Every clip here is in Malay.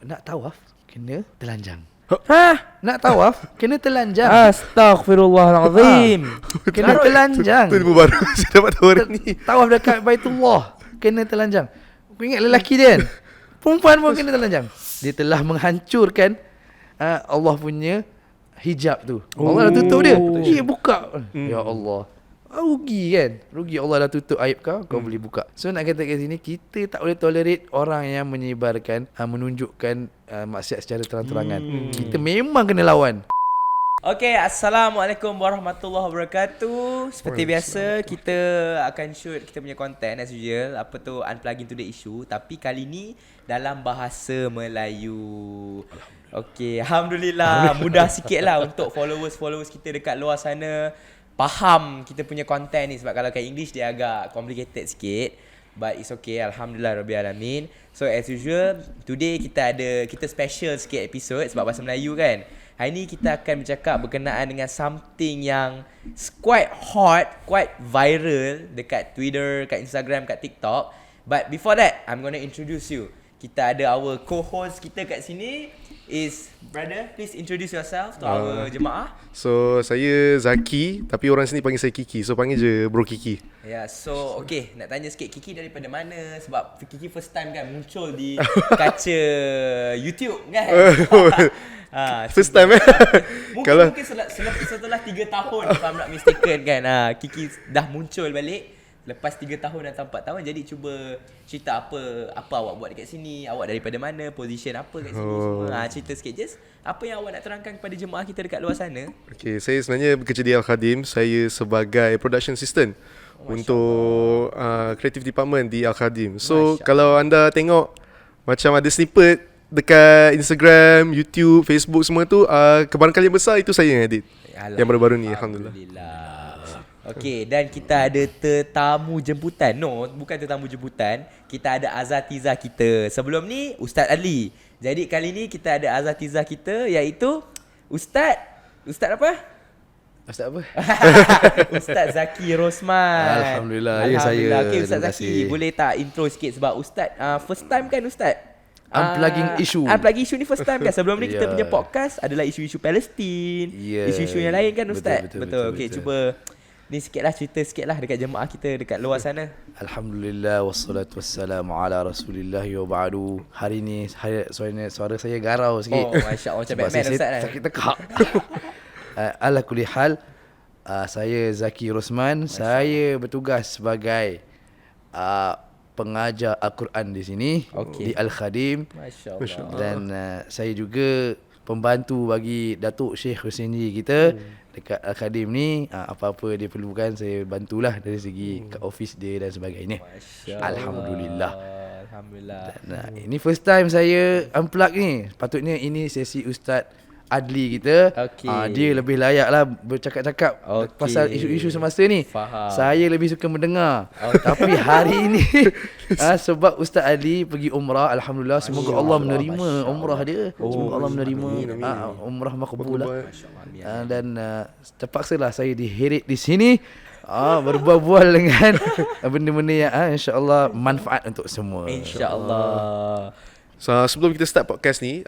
nak tawaf kena telanjang. Hah? Nak tawaf kena telanjang. Astaghfirullahalazim. Kena telanjang. Tu ilmu baru saya dapat tahu hari ni. Tawaf dekat Baitullah kena telanjang. Kau ingat lelaki dia kan? Perempuan pun kena telanjang. Dia telah menghancurkan Allah punya hijab tu. Allah dah tutup dia. Dia buka. Ya Allah. Rugi kan? Rugi Allah dah tutup aib kau boleh buka. So nak kata kat sini, kita tak boleh tolerate orang yang menyebarkan, menunjukkan maksiat secara terang-terangan. Kita memang kena lawan. Okay, Assalamualaikum warahmatullahi wabarakatuh. Seperti biasa, kita akan shoot kita punya content as usual. Apa tu, unplugging to the issue. Tapi kali ni dalam bahasa Melayu. Okay, Alhamdulillah. Mudah sikit lah untuk followers kita dekat luar sana faham kita punya content ni. Sebab kalau kat English dia agak complicated sikit. But it's okay, Alhamdulillah Rabbil Alamin. So as usual, today kita special sikit episode sebab bahasa Melayu kan. Hari ni kita akan bercakap berkenaan dengan something yang quite hot, quite viral dekat Twitter, kat Instagram, kat TikTok. But before that, I'm gonna introduce you. Kita ada our co-host kita kat sini is brother, please introduce yourself to our jemaah. So saya Zaki, tapi orang sini panggil saya Kiki. So panggil je Bro Kiki. Ya, so okay, nak tanya sikit, Kiki daripada mana? Sebab Kiki first time kan muncul di kaca YouTube kan. First time Mungkin setelah 3 tahun if I'm not mistaken kan. Kiki dah muncul balik lepas 3 tahun atau 4 tahun. Jadi cuba cerita apa awak buat dekat sini, awak daripada mana, position apa kat sini semua. Cerita sikit Jess, apa yang awak nak terangkan kepada jemaah kita dekat luar sana? Okay, saya sebenarnya bekerja di Al-Khadim. Saya sebagai production assistant untuk creative department di Al-Khadim. So kalau anda tengok macam ada snippet dekat Instagram, YouTube, Facebook semua tu, kebanyakan yang besar itu saya yang edit. Yang baru-baru ni, Alhamdulillah. Okey, dan kita ada tetamu jemputan. No, bukan tetamu jemputan. Kita ada azatizah kita. Sebelum ni Ustaz Ali. Jadi kali ni kita ada azatizah kita iaitu Ustaz apa? Ustaz apa? Ustaz Zaki Rosman. Alhamdulillah. Ya, saya. Okey, Ustaz Zaki, boleh tak intro sikit sebab Ustaz first time kan Ustaz? Unplugging issue. Unplugging issue ni first time kan. Sebelum ni kita punya podcast adalah isu-isu Palestin, isu-isu yang lain kan Ustaz. Betul. Okey, cuba ni sikitlah, cerita sikitlah dekat jemaah kita dekat luar sana. Alhamdulillah wassalatu wassalamu ala Rasulillah wa ba'du. Hari ni suara saya garau sikit. Oh, masya-Allah, macam Batman Ustaz kan. Sakit tekak. Ala kulli hal, saya Zaki Rosman. Saya bertugas sebagai pengajar Al-Quran di sini, di Al-Khadim. Masya-Allah. Dan saya juga pembantu bagi Datuk Syekh Husaini kita dekat Al-Khadim ni. Apa-apa dia perlukan saya bantulah dari segi kat office dia dan sebagainya. Alhamdulillah. Dan, ini first time saya unplug ni. Patutnya ini sesi Ustaz Adli kita. Dia lebih layak lah bercakap-cakap pasal isu-isu semasa ni. Faham. Saya lebih suka mendengar. Tapi hari ni sebab Ustaz Ali pergi umrah, alhamdulillah, semoga Allah menerima umrah dia. Semoga Allah menerima umrah makbulah. Dan terpaksalah saya diheret di sini berbual-bual dengan benda-benda yang insya-Allah manfaat untuk semua. Insya-Allah. So sebelum kita start podcast ni,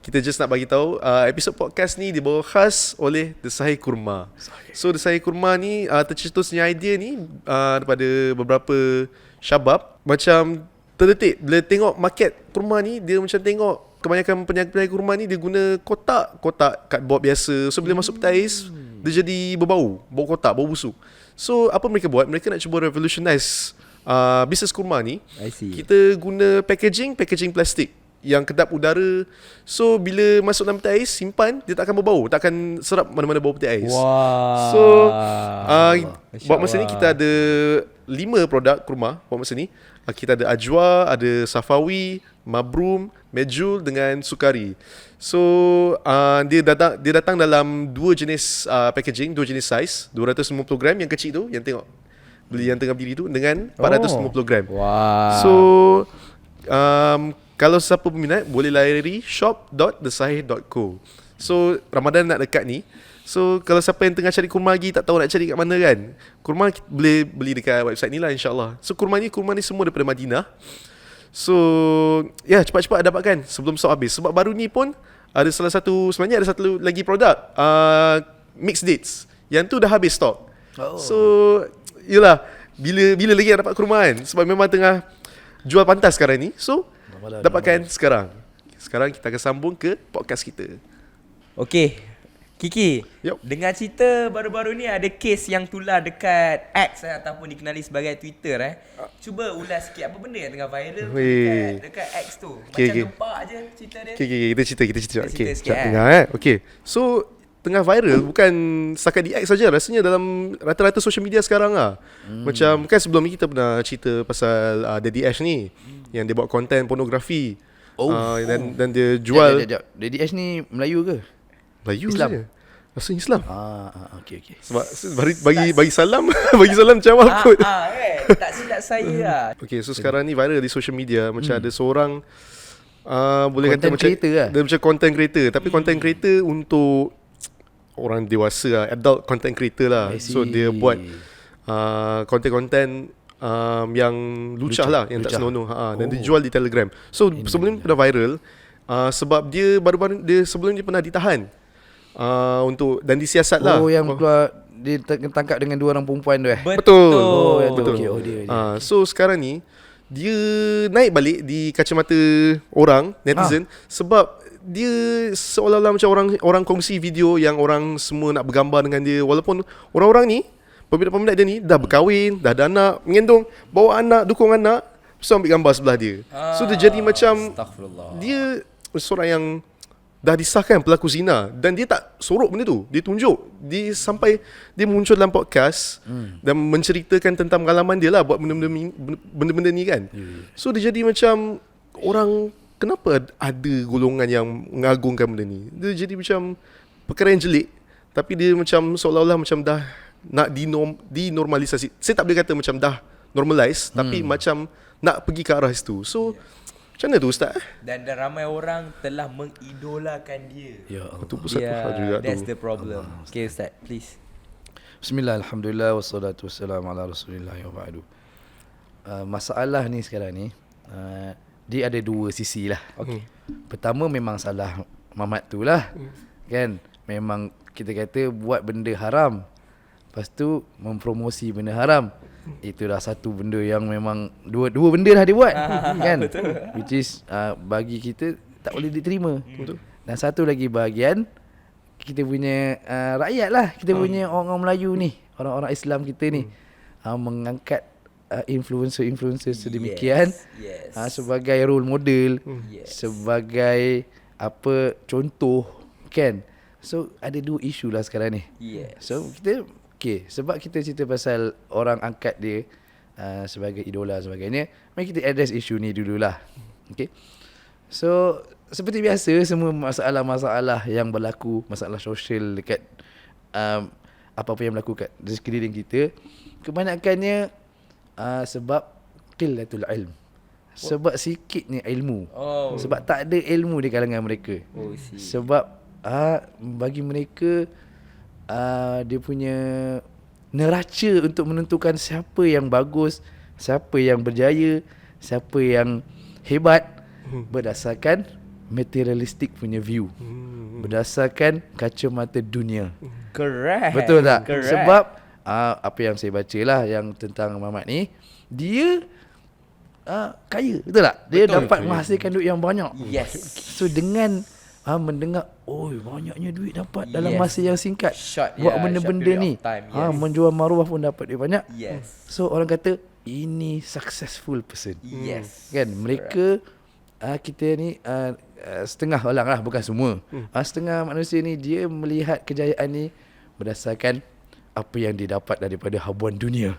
kita just nak bagi tahu episod podcast ni dibawa khas oleh The Sahih Kurma. So The Sahih Kurma ni tercetusnya idea ni daripada beberapa syabab. Macam terdetik bila tengok market kurma ni, dia macam tengok kebanyakan peniaga kurma ni dia guna kotak cardboard biasa. So bila masuk peti ais, dia jadi berbau kotak, bau busuk. So apa mereka buat? Mereka nak cuba revolutionize bisnes kurma ni. Kita guna packaging plastik yang kedap udara. So bila masuk dalam peti ais, simpan, dia tak akan berbau, tak akan serap mana-mana bau peti ais. So buat masa ni kita ada 5 produk kurma buat masa ni. Kita ada Ajwa, ada Safawi, Mabrum, Mejul dengan Sukari. So dia datang dalam 2 jenis packaging, 2 jenis size, 250 gram yang kecil tu, yang tengok beli yang tengah berdiri tu, dengan 450 gram. So kalau siapa berminat boleh layari shop.thesahih.co. So Ramadan nak dekat ni. So kalau siapa yang tengah cari kurma lagi tak tahu nak cari kat mana kan, kurma boleh beli dekat website ni lah, insyaAllah. So kurma ni semua daripada Madinah. So cepat-cepat dapatkan sebelum stok habis. Sebab baru ni pun ada sebenarnya ada satu lagi produk, mixed dates. Yang tu dah habis stok. So yelah, bila lagi nak dapat kurma kan? Sebab memang tengah jual pantas sekarang ni. So dapatkan sekarang. Sekarang kita akan sambung ke podcast kita. Okay, Kiki, Yup. dengar cerita baru-baru ni ada kes yang tular dekat X ataupun dikenali sebagai Twitter. Cuba ulas sikit apa benda yang tengah viral tu dekat X tu. Macam gempak je cerita dia. Okay, kita cerita. Kita cerita Okay, sikit, dengar Okay, so tengah viral bukan setakat di X saja, rasanya dalam rata-rata social media sekarang lah. Macam kan sebelum ni kita pernah cerita pasal Daddy Ash ni yang dia buat konten pornografi. Dan dia jual. Daddy Ash ni Melayu ke? Melayu Islam. saja. Rasa Islam. Okay. Sebab bagi salam bagi salam macam awal kot. Tak silap saya lah. Okay, so sekarang ni viral di social media macam ada seorang boleh kata Content macam creator lah. dia macam content creator, tapi content creator untuk orang dewasa lah, adult content creator lah. I see. So dia buat konten-konten yang lucah lah, yang tak lucah. senonoh. Dan dia jual di Telegram. So sebelum ni pernah viral sebab dia baru-baru sebelum ni pernah ditahan untuk dan disiasat lah. Yang keluar dia tangkap dengan 2 orang perempuan tu Betul. yang tu. Betul. Okay, dia. So sekarang ni dia naik balik di kacamata orang netizen sebab dia seolah-olah macam orang kongsi video yang orang semua nak bergambar dengan dia, walaupun orang-orang ni peminat-peminat dia ni dah berkahwin, dah ada anak, mengandung, bawa anak, dukung anak, so ambil gambar sebelah dia. So dia jadi macam dia seorang yang dah disahkan pelaku zina dan dia tak sorok benda tu. Dia tunjuk, dia sampai dia muncul dalam podcast dan menceritakan tentang pengalaman dia lah buat benda-benda ni kan. So dia jadi macam orang, kenapa ada golongan yang mengagungkan benda ni. Dia jadi macam perkara yang jelik, tapi dia macam seolah-olah macam dah nak dinormalisasi. Saya tak boleh kata macam dah normalize, tapi macam nak pergi ke arah situ. So macam mana tu Ustaz? Dan ramai orang telah mengidolakan dia. Ya Allah. Itu pun satu hal juga tu. That's the problem. Okay Ustaz, please. Bismillah, alhamdulillah, wassalatu wassalamu ala rasulillah wa ba'du. Masalah ni sekarang ni dia ada 2 sisi lah. Okay. Pertama memang salah Mamat tu lah. Kan? Memang kita kata buat benda haram, lepas tu mempromosi benda haram. Itu dah satu benda yang memang dua benda dah dia buat. Kan? Betul. Which is bagi kita tak boleh diterima. Betul. Dan satu lagi bahagian kita punya rakyat lah, kita punya orang-orang Melayu ni, orang-orang Islam kita ni mengangkat influencer sedemikian sebagai role model, sebagai contoh kan. So ada 2 isu lah sekarang ni. So kita sebab kita cerita pasal orang angkat dia sebagai idola sebagainya, mari kita address isu ni dululah. Okay. So seperti biasa, semua masalah-masalah yang berlaku, masalah sosial dekat apa-apa yang berlaku kat di sekeliling kita, kebanyakannya sebab qillatul ilm. Sebab sikitnya ilmu. Sebab tak ada ilmu di kalangan mereka. Sebab bagi mereka dia punya neraca untuk menentukan siapa yang bagus, siapa yang berjaya, siapa yang hebat berdasarkan materialistic punya view, berdasarkan kacamata dunia. Correct. Betul tak? Correct. Sebab apa yang saya baca lah yang tentang Mamat ni, dia kaya, betul tak? Dia dapat menghasilkan duit yang banyak. Yes. So dengan mendengar banyaknya duit dapat dalam masa yang singkat, buat benda-benda ni, menjual maruah pun dapat duit banyak. So orang kata ini successful person. Kan mereka kita ni setengah orang lah, bukan semua. Setengah manusia ni dia melihat kejayaan ni berdasarkan apa yang dia dapat daripada habuan dunia.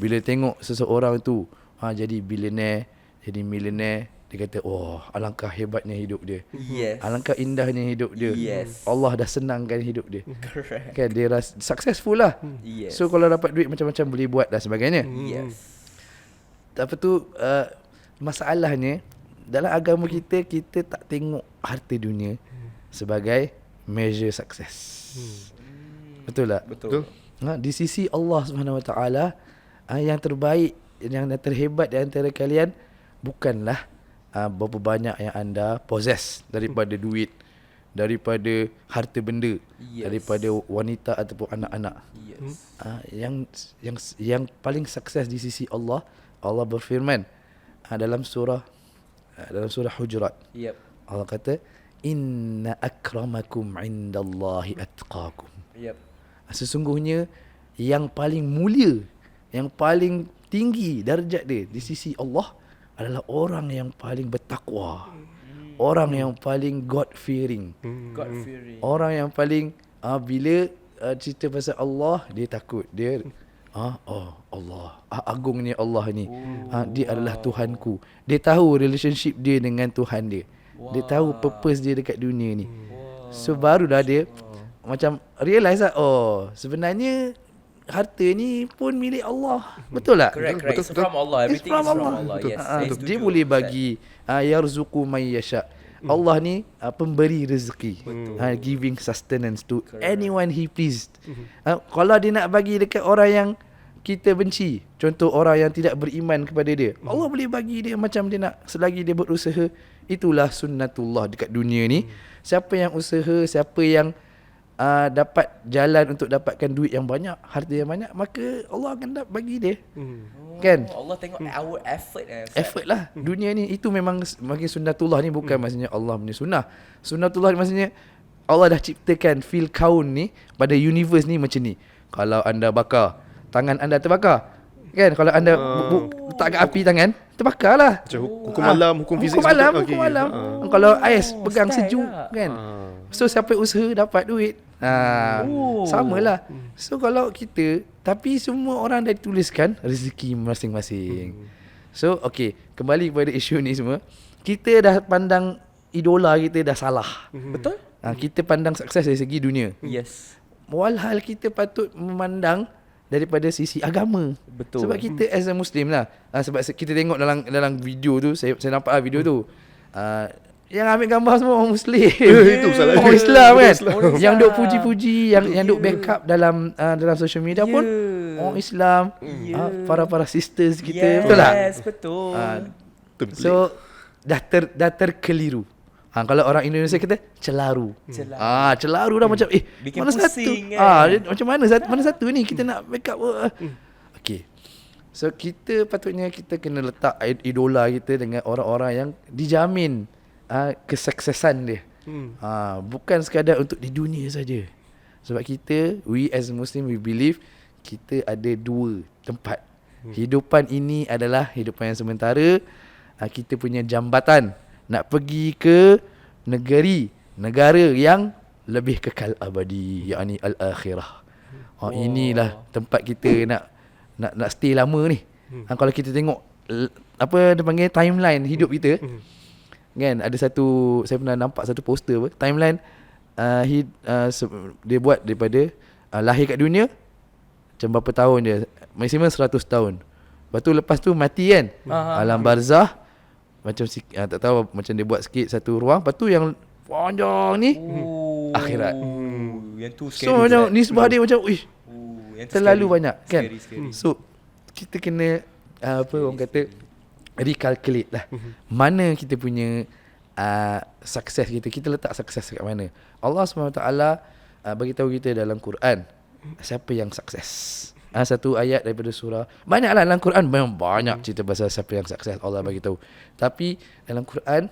Bila tengok seseorang tu jadi billionaire, jadi millionaire, dia kata alangkah hebatnya hidup dia. Alangkah indahnya hidup dia. Allah dah senangkan hidup dia. Kan dia rasa successful lah. So kalau dapat duit macam-macam boleh buat dan sebagainya. Apa tu masalahnya dalam agama kita tak tengok harta dunia sebagai measure sukses. Betul tak? Betul. Di sisi Allah Subhanahu Wa Taala yang terbaik, yang terhebat di antara kalian bukanlah berapa banyak yang anda possess daripada duit, daripada harta benda, daripada wanita ataupun anak-anak. Yes. Yang paling sukses di sisi Allah, Allah berfirman dalam surah Hujurat. Yep. Allah kata, inna akramakum indallahi atqakum. Yep. Sesungguhnya yang paling mulia, yang paling tinggi darjat dia di sisi Allah adalah orang yang paling bertakwa. Orang yang paling God fearing. God fearing. Orang yang paling bila cerita pasal Allah, dia takut. Dia Allah, agungnya Allah ni. Dia adalah Tuhanku. Dia tahu relationship dia dengan Tuhan dia. Dia tahu purpose dia dekat dunia ni. So barulah dia macam realize lah, sebenarnya harta ni pun milik Allah. Betul tak? Correct. Betul, It's from Allah. It's Everything from is from Allah. Allah. Betul. Yes. Betul. Dia boleh bagi yarzuqu may yasha. Allah ni pemberi rezeki. Giving sustenance to anyone he pleased. Kalau dia nak bagi dekat orang yang kita benci, contoh orang yang tidak beriman kepada dia, Allah boleh bagi dia macam dia nak selagi dia berusaha. Itulah sunnatullah dekat dunia ni. Siapa yang usaha, siapa yang dapat jalan untuk dapatkan duit yang banyak, harta yang banyak, maka Allah akan bagi dia. Kan? Allah tengok our effort. Effort lah. Dunia ni itu memang makin sunnatullah ni bukan maksudnya Allah punya sunnah. Sunnatullah ni maksudnya Allah dah ciptakan fil kaun ni pada universe ni macam ni. Kalau anda bakar, tangan anda terbakar. Kan? Kalau anda letak kat api tangan, terbakar lah. Macam hukum alam, hukum fizik. Hukum alam, Okay. hukum alam. Kalau ais pegang style sejuk lah. kan. So siapa usaha dapat duit. Samalah. So kalau kita, tapi semua orang dah dituliskan rezeki masing-masing. So okay, kembali kepada isu ni semua. Kita dah pandang idola kita dah salah. Betul? Kita pandang sukses dari segi dunia. Yes. Walhal kita patut memandang daripada sisi agama. Betul. Sebab kita as a Muslim lah. Sebab kita tengok dalam video tu, saya nampak lah video tu. Yang ambil gambar semua orang Muslim. Itu salah Orang dia. Islam kan. Orang Yang Islam. duk puji-puji, yang duk backup dalam social media pun orang Islam, para sisters kita. Betul tak? Yes, betul. Template. So dah terkeliru. Kalau orang Indonesia kata celaru. Celaru dah macam Bikin mana satu? pusing kan? Macam mana satu ni kita nak backup. Okay. So kita patutnya kita kena letak idola kita dengan orang-orang yang dijamin kesuksesan dia. Bukan sekadar untuk di dunia saja. Sebab kita, we as Muslim, we believe kita ada dua tempat. Hidupan ini adalah hidupan yang sementara. Kita punya jambatan nak pergi ke negara yang lebih kekal abadi, yakni al-akhirah. Inilah tempat kita nak stay lama ni. Kalau kita tengok apa dia panggil timeline hidup kita, kan ada satu, saya pernah nampak satu poster apa, timeline dia buat daripada lahir kat dunia macam berapa tahun dia, maksimum 100 tahun. Lepas tu mati kan, alam barzah macam tak tahu, macam dia buat sikit satu ruang, lepas tu yang panjang ni akhirat. Yang tu scary. So macam nisbah dia macam yang tu terlalu scary. banyak kan. Scary. So kita kena orang kata recalculate lah. Mana kita punya sukses kita. Kita letak sukses kat mana. Allah SWT bagi tahu kita dalam Quran siapa yang sukses. Satu ayat daripada surah, banyaklah dalam Quran, banyak cerita pasal siapa yang sukses Allah bagi tahu. Tapi dalam Quran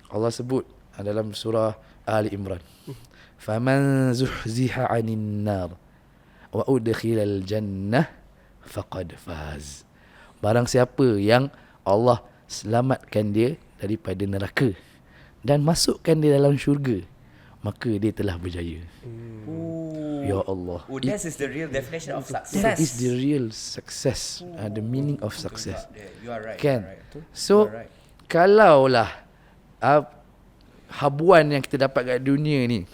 Allah sebut dalam surah Ali Imran, faman zuhziha 'anil nar wa udkhilal jannah faqad faz. Barang siapa yang Allah selamatkan dia daripada neraka dan masukkan dia dalam syurga, maka dia telah berjaya. Ya Allah. That is the real definition of success. That is the real success. The meaning of success. You are right. Kan? You are right. So You are right. kalaulah habuan yang kita dapat kat dunia ni,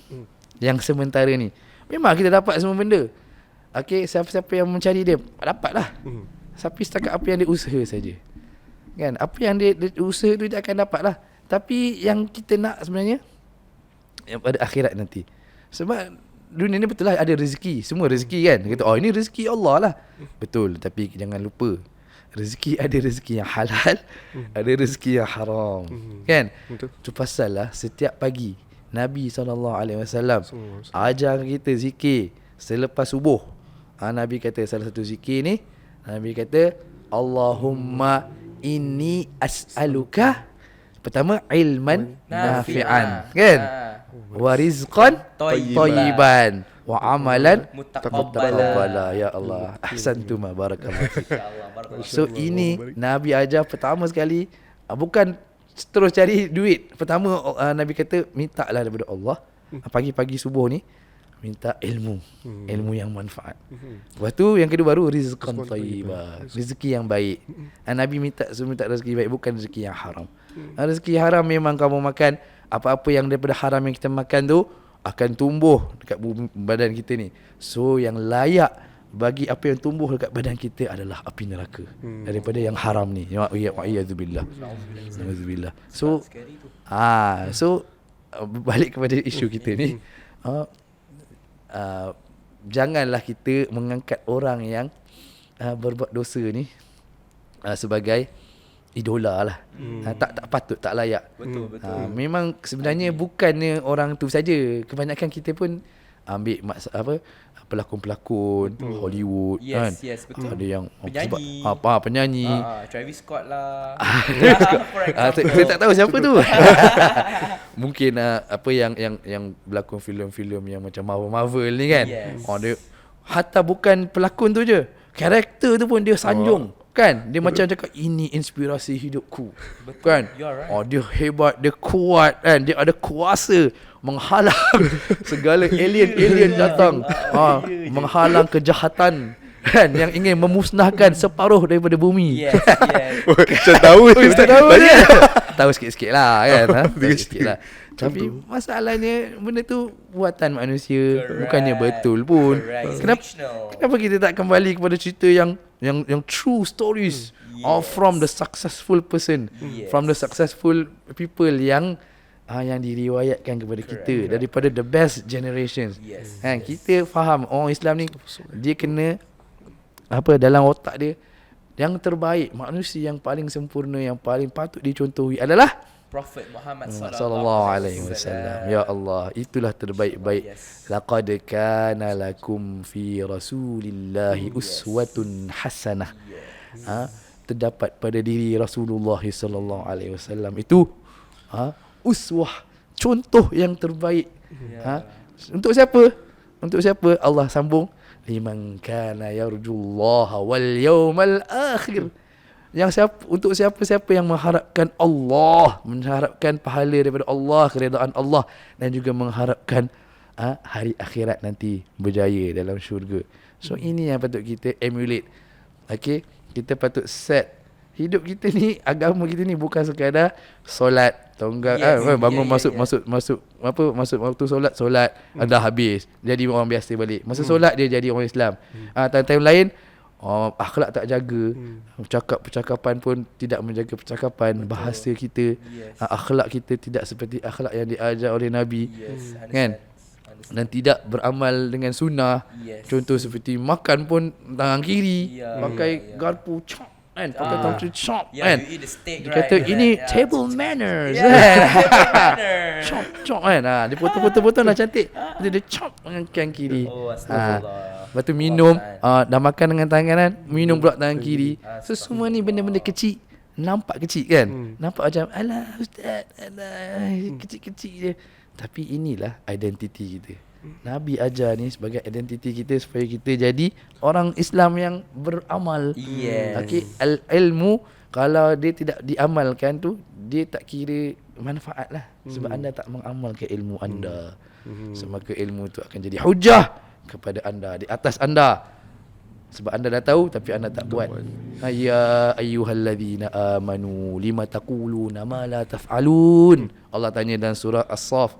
yang sementara ni, memang kita dapat semua benda. Okay, siapa-siapa yang mencari dia dapatlah. Tapi setakat apa yang dia usaha saja. Kan? Apa yang dia usaha tu dia akan dapat lah. Tapi yang kita nak sebenarnya yang pada akhirat nanti. Sebab dunia ni betul lah ada rezeki. Semua rezeki kan. Dia kata ini rezeki Allah lah. Betul. Tapi jangan lupa rezeki ada rezeki yang halal, ada rezeki yang haram. Kan? Betul. Tu pasal lah setiap pagi Nabi SAW ajar kita zikir selepas subuh. Nabi kata salah satu zikir ni, Nabi kata Allahumma inni as'aluka, pertama ilman nafi'an, kan? Wa rizqan tayyiban wa amalan taqabbala. Ya Allah, ahsantuma, barakallahu fik. InsyaAllah. Barakallah. So ini Nabi ajar pertama sekali, bukan terus cari duit. Pertama Nabi kata mintalah daripada Allah. Pagi-pagi subuh ni minta ilmu, ilmu yang manfaat. Lepas tu yang kedua baru rizqan tayyiban, rezeki yang baik. Nabi minta rezeki baik, bukan rezeki yang haram. Rezeki haram memang kamu makan apa-apa yang daripada haram yang kita makan tu akan tumbuh dekat badan kita ni. So yang layak bagi apa yang tumbuh dekat badan kita adalah api neraka daripada yang haram ni. Wa'iyadzubillah. So balik kepada isu kita ni, janganlah kita mengangkat orang yang berbuat dosa ni sebagai idola lah. Tak patut, tak layak. Betul. Memang sebenarnya bukannya orang tu saja. Kebanyakan kita pun ambil pelakon-pelakon Hollywood, kan. Yes, betul. Ada yang Penyanyi. penyanyi. Travis Scott lah. Saya tak tahu siapa tu. Mungkin apa yang berlakon filem-filem yang macam Marvel ni kan. Yes. Dia hatta bukan pelakon tu je, karakter tu pun dia sanjung. Kan? Dia macam cakap ini inspirasi hidupku. Betul. Kan? You're right. Dia hebat, dia kuat kan. Dia ada kuasa menghalang segala alien datang. Menghalang kejahatan kan yang ingin memusnahkan separuh daripada bumi. Yes. Macam tahu Ustaz tahu je. Tahu sikit-sikit lah kan. Sikit lah. Tapi masalahnya benda tu buatan manusia. Correct. Bukannya betul pun. Correct. Kenapa kita tak kembali kepada cerita yang true stories from the successful person, from the successful people yang diriwayatkan kepada kita daripada the best generations. Kan, kita faham orang Islam ni dia kena dalam otak dia yang terbaik, manusia yang paling sempurna, yang paling patut dicontohi adalah Prophet Muhammad sallallahu alaihi wasallam. Ya Allah, itulah terbaik-baik. Laqad kana lakum fi Rasulillahi uswatun hasanah. Terdapat pada diri Rasulullah sallallahu alaihi wasallam itu uswah, contoh yang terbaik. Untuk siapa? Untuk siapa? Allah sambung, liman kana yarjullaha wal yawmal akhir. Untuk siapa-siapa yang mengharapkan Allah, mengharapkan pahala daripada Allah, keredaan Allah, dan juga mengharapkan hari akhirat nanti berjaya dalam syurga. So ini yang patut kita emulate. Okay, kita patut set hidup kita ni, agama kita ni bukan sekadar solat tonggang, bangun masuk waktu solat dah habis jadi orang biasa balik. Masa solat dia jadi orang Islam. Time-time lain akhlak tak jaga, percakapan pun tidak menjaga percakapan. Betul. Bahasa kita, akhlak kita tidak seperti akhlak yang diajar oleh Nabi. Kan? Dan tidak beramal dengan sunnah. Contoh seperti makan pun tangan kiri, pakai garpu chop kan, pakai tongkat chop kan. Dia kata ini table manners. Chop kan. Dia potong-potong dah cantik. Dia chop dengan tangan kiri. Lepas tu minum, dah makan dengan tangan kanan, minum pula tangan kiri. So semua ni benda-benda kecil, nampak kecil kan. Nampak macam alah ustaz, alah kecil-kecil je. Tapi inilah identiti kita. Nabi ajar ni sebagai identiti kita supaya kita jadi orang Islam yang beramal. Okay, ilmu kalau dia tidak diamalkan tu, dia tak kira manfaat lah. Sebab anda tak mengamalkan ilmu anda. So maka ilmu tu akan jadi hujah kepada anda, di atas anda. Sebab anda dah tahu tapi anda tak buat. Ya ayyuhalladzina amanu lima taquluna ma la taf'alun. Allah tanya dalam surah As-Saff,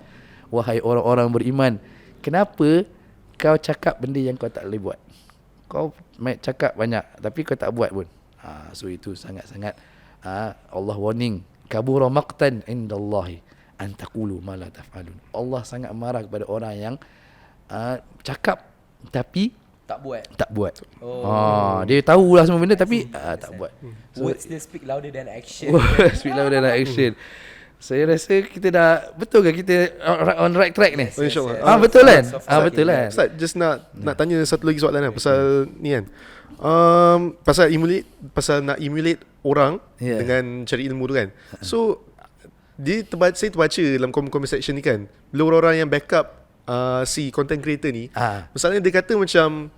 wahai orang-orang beriman, kenapa kau cakap benda yang kau tak boleh buat? Kau cakap banyak tapi kau tak buat pun. So itu sangat-sangat Allah warning, kabura maqtan indallahi an taqulu ma la taf'alun. Allah sangat marah kepada orang yang cakap tapi Tak buat. tak buat. Oh. Dia tahulah semua benda tapi tak buat. Words still speak louder than action. Speak louder than action. Saya rasa kita dah betul ke kita on right track ni? Oh, InsyaAllah. Betul kan? So far, Betul kan? Ustaz, just nak tanya satu lagi soalan kan pasal ni kan. Pasal nak emulate orang Yeah. dengan cari ilmu tu kan. So saya terbaca dalam comment section ni kan, bila orang-orang yang backup si content creator ni, misalnya dia kata macam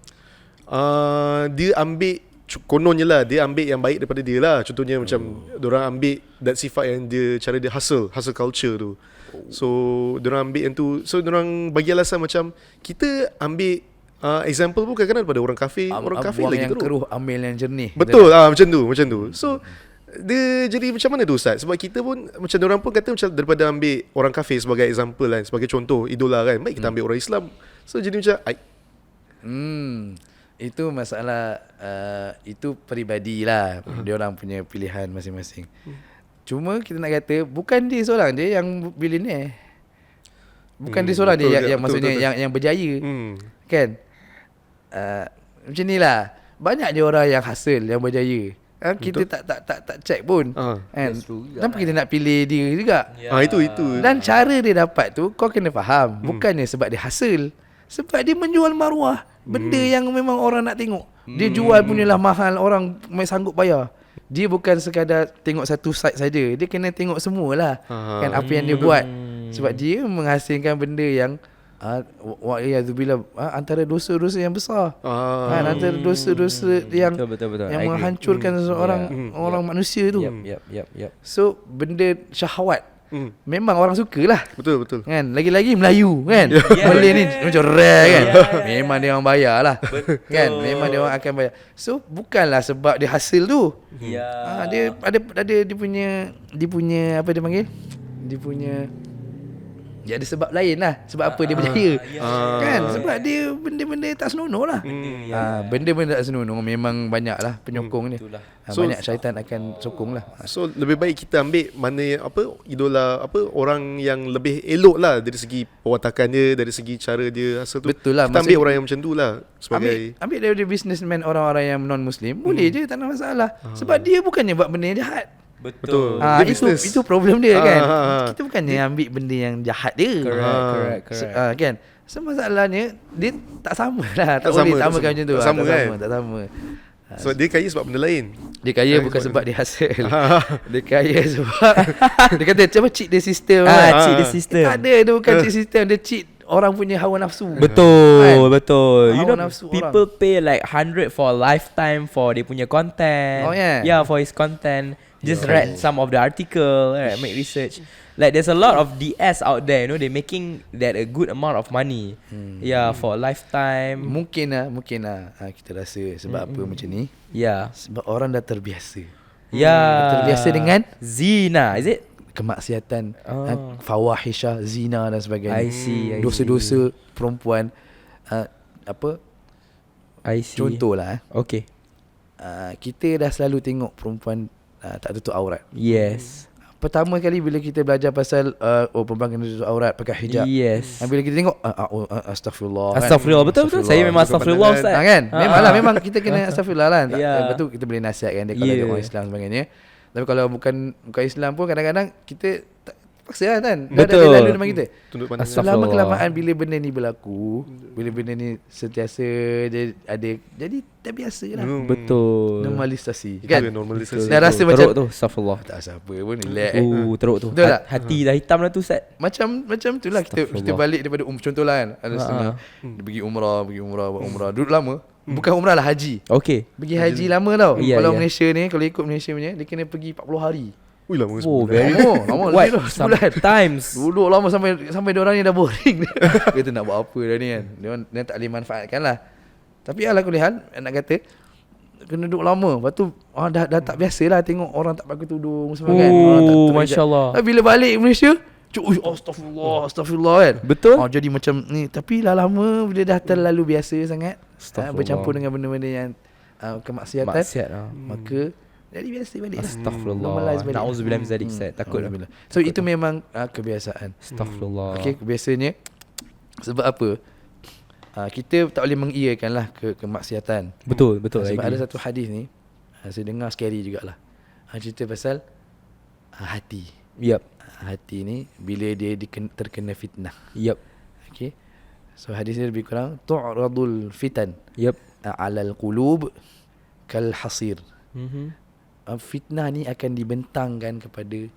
dia ambil kononnya lah, dia ambil yang baik daripada dia lah. Contohnya macam diorang ambil that sifat yang dia, cara dia hustle culture tu. So diorang ambil yang tu. So diorang bagi alasan macam kita ambil example pun kadang-kadang daripada orang kafir. Orang kafir buang lagi yang teruk. keruh, ambil yang jernih. Betul macam tu. So dia jadi macam mana tu Ustaz? Sebab kita pun macam diorang pun kata macam daripada ambil orang kafir sebagai example kan, sebagai contoh idola kan, baik kita ambil orang Islam. So jadi macam itu masalah itu peribadilah. Dia orang punya pilihan masing-masing. Cuma kita nak kata bukan dia seorang dia yang billionaire. Bukan dia seorang betul, dia yang betul, maksudnya betul. yang berjaya. Kan? Macam inilah. Banyak je orang yang hasil, yang berjaya. Kita tak check pun. Kan? Kenapa kita nak pilih dia juga? Itu. Dan cara dia dapat tu kau kena faham. Bukannya sebab dia hasil. Sebab dia menjual maruah. Benda yang memang orang nak tengok. Dia jual punyalah mahal, orang sanggup bayar. Dia bukan sekadar tengok satu side saja. Dia kena tengok semualah. Kan apa yang dia buat. Sebab dia menghasilkan benda yang wa'iyadzubillah antara dosa-dosa yang besar. Kan antara dosa-dosa yang Betul. yang menghancurkan seorang orang manusia tu. Yep. So benda syahwat memang orang sukalah. Betul. Kan lagi-lagi Melayu kan. Malay ni macam rare kan. Memang dia orang bayar lah. Kan memang dia orang akan bayar. So bukanlah sebab dia hasil tu. Dia ada dia punya apa dia panggil? Dia ada sebab lain lah. Sebab apa dia berjaya. Kan sebab dia benda-benda tak senonoh lah. Benda-benda tak senonoh memang banyak lah penyokong dia. So, banyak syaitan akan sokong lah. So lebih baik kita ambil mana idola orang yang lebih elok lah dari segi perwatakan dia, dari segi cara dia hasil tu. Betul lah. Kita ambil orang yang macam tu lah sebagai Ambil daripada businessman orang-orang yang non-Muslim. Boleh je, tak ada masalah. Sebab dia bukannya buat benda yang jahat. Betul. Dia business. Itu problem dia kan. Kita bukannya ambil benda yang jahat dia. Correct. Kan. So masalahnya dia tak sama lah. Tak Tak boleh sama, samakan macam tu. tak sama kan? Tak sama. sebab dia kaya sebab benda lain. Dia kaya bukan sebab dia hasil. Dia kaya sebab dia kata cuba cheat the system kan. Cheat the system. Tak ada, dia bukan cheat system, dia cheat orang punya hawa nafsu. Betul. You Hawa know, nafsu people pay like 100 for lifetime for dia punya content. Oh, yeah. Yeah, for his content. Just read some of the article, right, make research. Like there's a lot of DS out there, you know, they making that a good amount of money. Yeah, for a lifetime. Mungkin lah kita rasa sebab apa macam ni. Yeah. Sebab orang dah terbiasa. Yeah. Terbiasa dengan zina, is it? kemaksiatan, fawahisha, zina dan sebagainya. I see. Dosa-dosa perempuan. I see. Contohlah Okay. kita dah selalu tengok perempuan tak tutup aurat. Yes. Pertama kali bila kita belajar pasal perempuan kena tutup aurat pakai hijab. Yes. Bila kita tengok astagfirullah. Astagfirullah, betul. Saya memang astagfirullah, Ustaz. Kan? Memanglah memang kita kena astagfirullah kan. Yeah. Lepas tu kita boleh nasihatkan dia kalau dia orang Islam sebagainya. Tapi kalau bukan Islam pun kadang-kadang kita paksa lah kan. Betul. Dah lalu dengan kita. Tunduk pandang. Selama kelamaan bila benda ni berlaku, bila benda ni sentiasa dia ada, jadi dah biasa lah. Betul. Normalisasi Kan? kan. Normalisasi. Dah rasa Teruk macam tu, astagfirullah. tak siapa pun relax. Teruk tu. Betul tak? Hati dah hitam dah tu, Ustaz. Macam tu lah kita balik daripada contoh lah kan. Ada setengah dia pergi umrah, buat umrah. Duduk lama. Bukan umrah lah, haji. Okay. Pergi haji lama tau. Ya, Kalau ya. Malaysia ni, kalau ikut Malaysia punya, dia kena pergi 40 hari. Ui lama Oh, sebulan. very Lama What? lebih dah sebulan. Sometimes. Duduk lama sampai dia orang ni dah boring. Kita nak buat apa dah ni kan. Dia tak boleh manfaatkan lah. Tapi ala kulihan nak kata kena duduk lama. Lepas tu dah tak biasa lah tengok orang tak pakai tudung semua kan. Orang tak tutup hijab. Masya Allah. Tapi bila balik Malaysia, astagfirullah kan. Betul. Jadi macam ni. Tapi lah lama bila dah terlalu biasa sangat, Astagfirullah. bercampur dengan benda-benda yang kemaksiatan, Maksiat. maka jadi biasa balik lah. Astagfirullah. Normalize balik. Na'udzubillah min zalik, Ustaz. Takut. Alhamdulillah. So itu memang kebiasaan. Astagfirullah. Okay, biasanya sebab apa? kita tak boleh mengiyakan lah kemaksiatan. Betul, Sebab ada satu hadis ni, saya dengar scary jugalah. Cerita pasal hati. Yep. Hati ni bila dia terkena fitnah. Yep. Okay. So hadis ni lebih kurang tu'radul fitan Yep. alal qulub kal hasir. Mhm. Fitnah ni akan dibentangkan kepada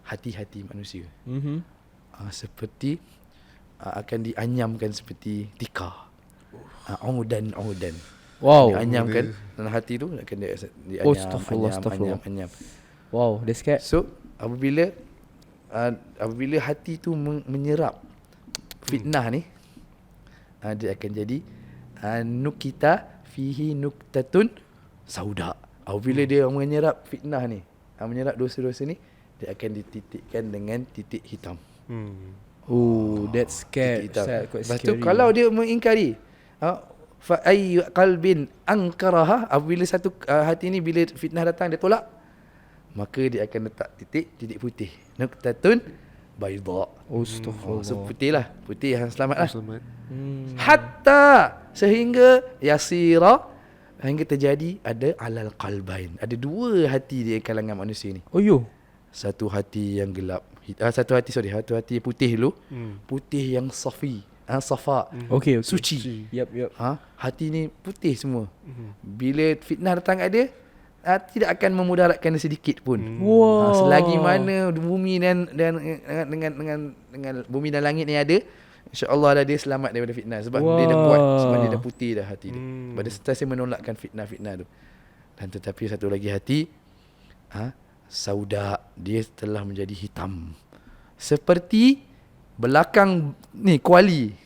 hati-hati manusia. Mhm. Seperti akan dianyamkan seperti tikar. Audan. Wow. Dianyamkan dalam hati tu akan dianyam. Oh, astagfirullah. anyam. Wow, that's scared. So apabila hati tu menyerap fitnah ni, dia akan jadi nukita fihi nuktatun sauda. Apabila dia menyerap fitnah ni, menyerap dosa-dosa ni, dia akan dititikkan dengan titik hitam. Oh, that's scared. Titik hitam. Quite Lepas tu scary. kalau dia mengingkari, fa ayyu qalbin ankaraha, apabila satu hati ni bila fitnah datang dia tolak, maka dia akan letak titik putih, nuktatun bayda. Astaghfirullah. So putih lah, putih yang selamat lah. Selamat. Hatta sehingga yasira, hingga terjadi ada alal qalbain, ada dua hati di kalangan manusia ni. Oh yo. Satu hati yang gelap, satu hati putih dulu, putih yang safi, safa, Okay. suci. Yep. Hati ni putih semua. Bila fitnah datang kat dia, tidak akan memudaratkan dia sedikit pun. Wow. Selagi mana bumi dan dengan bumi dan langit ni ada, insya-Allah dia selamat daripada fitnah, sebab dia dah kuat, sebab dia dah putih dah hati dia. Sebab dia sentiasa menolakkan fitnah tu. Dan tetapi satu lagi hati sauda, dia telah menjadi hitam. Seperti belakang ni kuali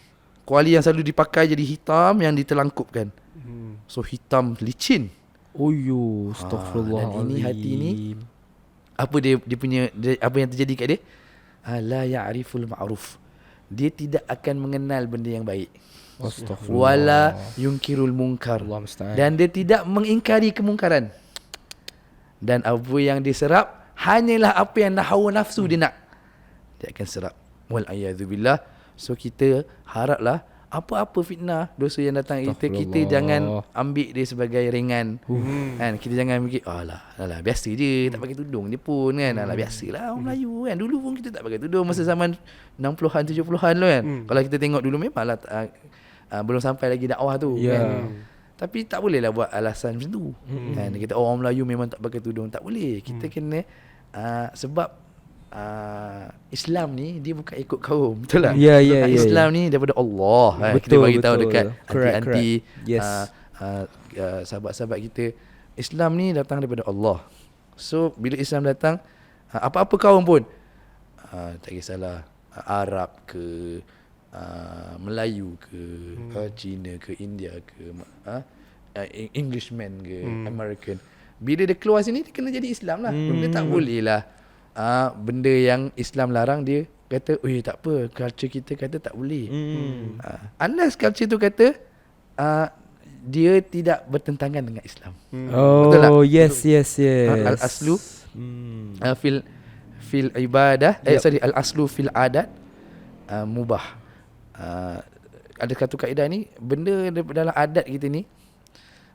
yang selalu dipakai jadi hitam, yang ditelangkupkan. So hitam licin. Oh yo, astagfirullah. Dan ini hati ni, apa dia punya apa yang terjadi kat dia? La ya'riful ma'ruf. Dia tidak akan mengenal benda yang baik. Astagfirullah. Wala yunkirul munkar. Allah musta'an. Dan dia tidak mengingkari kemungkaran. Dan apa yang diserap hanyalah apa yang hawa nafsu dia nak. Dia akan serap. Wal a'yadzubillah. So kita haraplah apa-apa fitnah, dosa yang datang kita jangan ambil dia sebagai ringan. Kan, kita jangan fikir alah biasa je, tak pakai tudung je pun kan. Alah biasalah orang Melayu kan. Dulu pun kita tak pakai tudung masa zaman 60-an 70-an dulu kan. Kalau kita tengok dulu memanglah belum sampai lagi dakwah tu kan. Tapi tak boleh lah buat alasan macam tu. Kan kita orang Melayu memang tak pakai tudung, tak boleh. Kita kena sebab Islam ni dia bukan ikut kaum, betul tak? Ya. Islam ni daripada Allah. Kita bagi tahu dekat anti-anti sahabat-sahabat kita, Islam ni datang daripada Allah. So bila Islam datang, apa-apa kaum pun, tak kisahlah Arab ke, Melayu ke, Cina ke, India ke, Englishman ke, American, bila dia keluar sini dia kena jadi Islam lah. Dia tak boleh lah benda yang Islam larang dia kata, tak apa, culture kita kata tak boleh. Unless culture tu kata dia tidak bertentangan dengan Islam. Betul tak? Yes. Al-aslu fil ibadah, al-aslu fil adat mubah. Ada satu kaedah ni, benda dalam adat kita ni,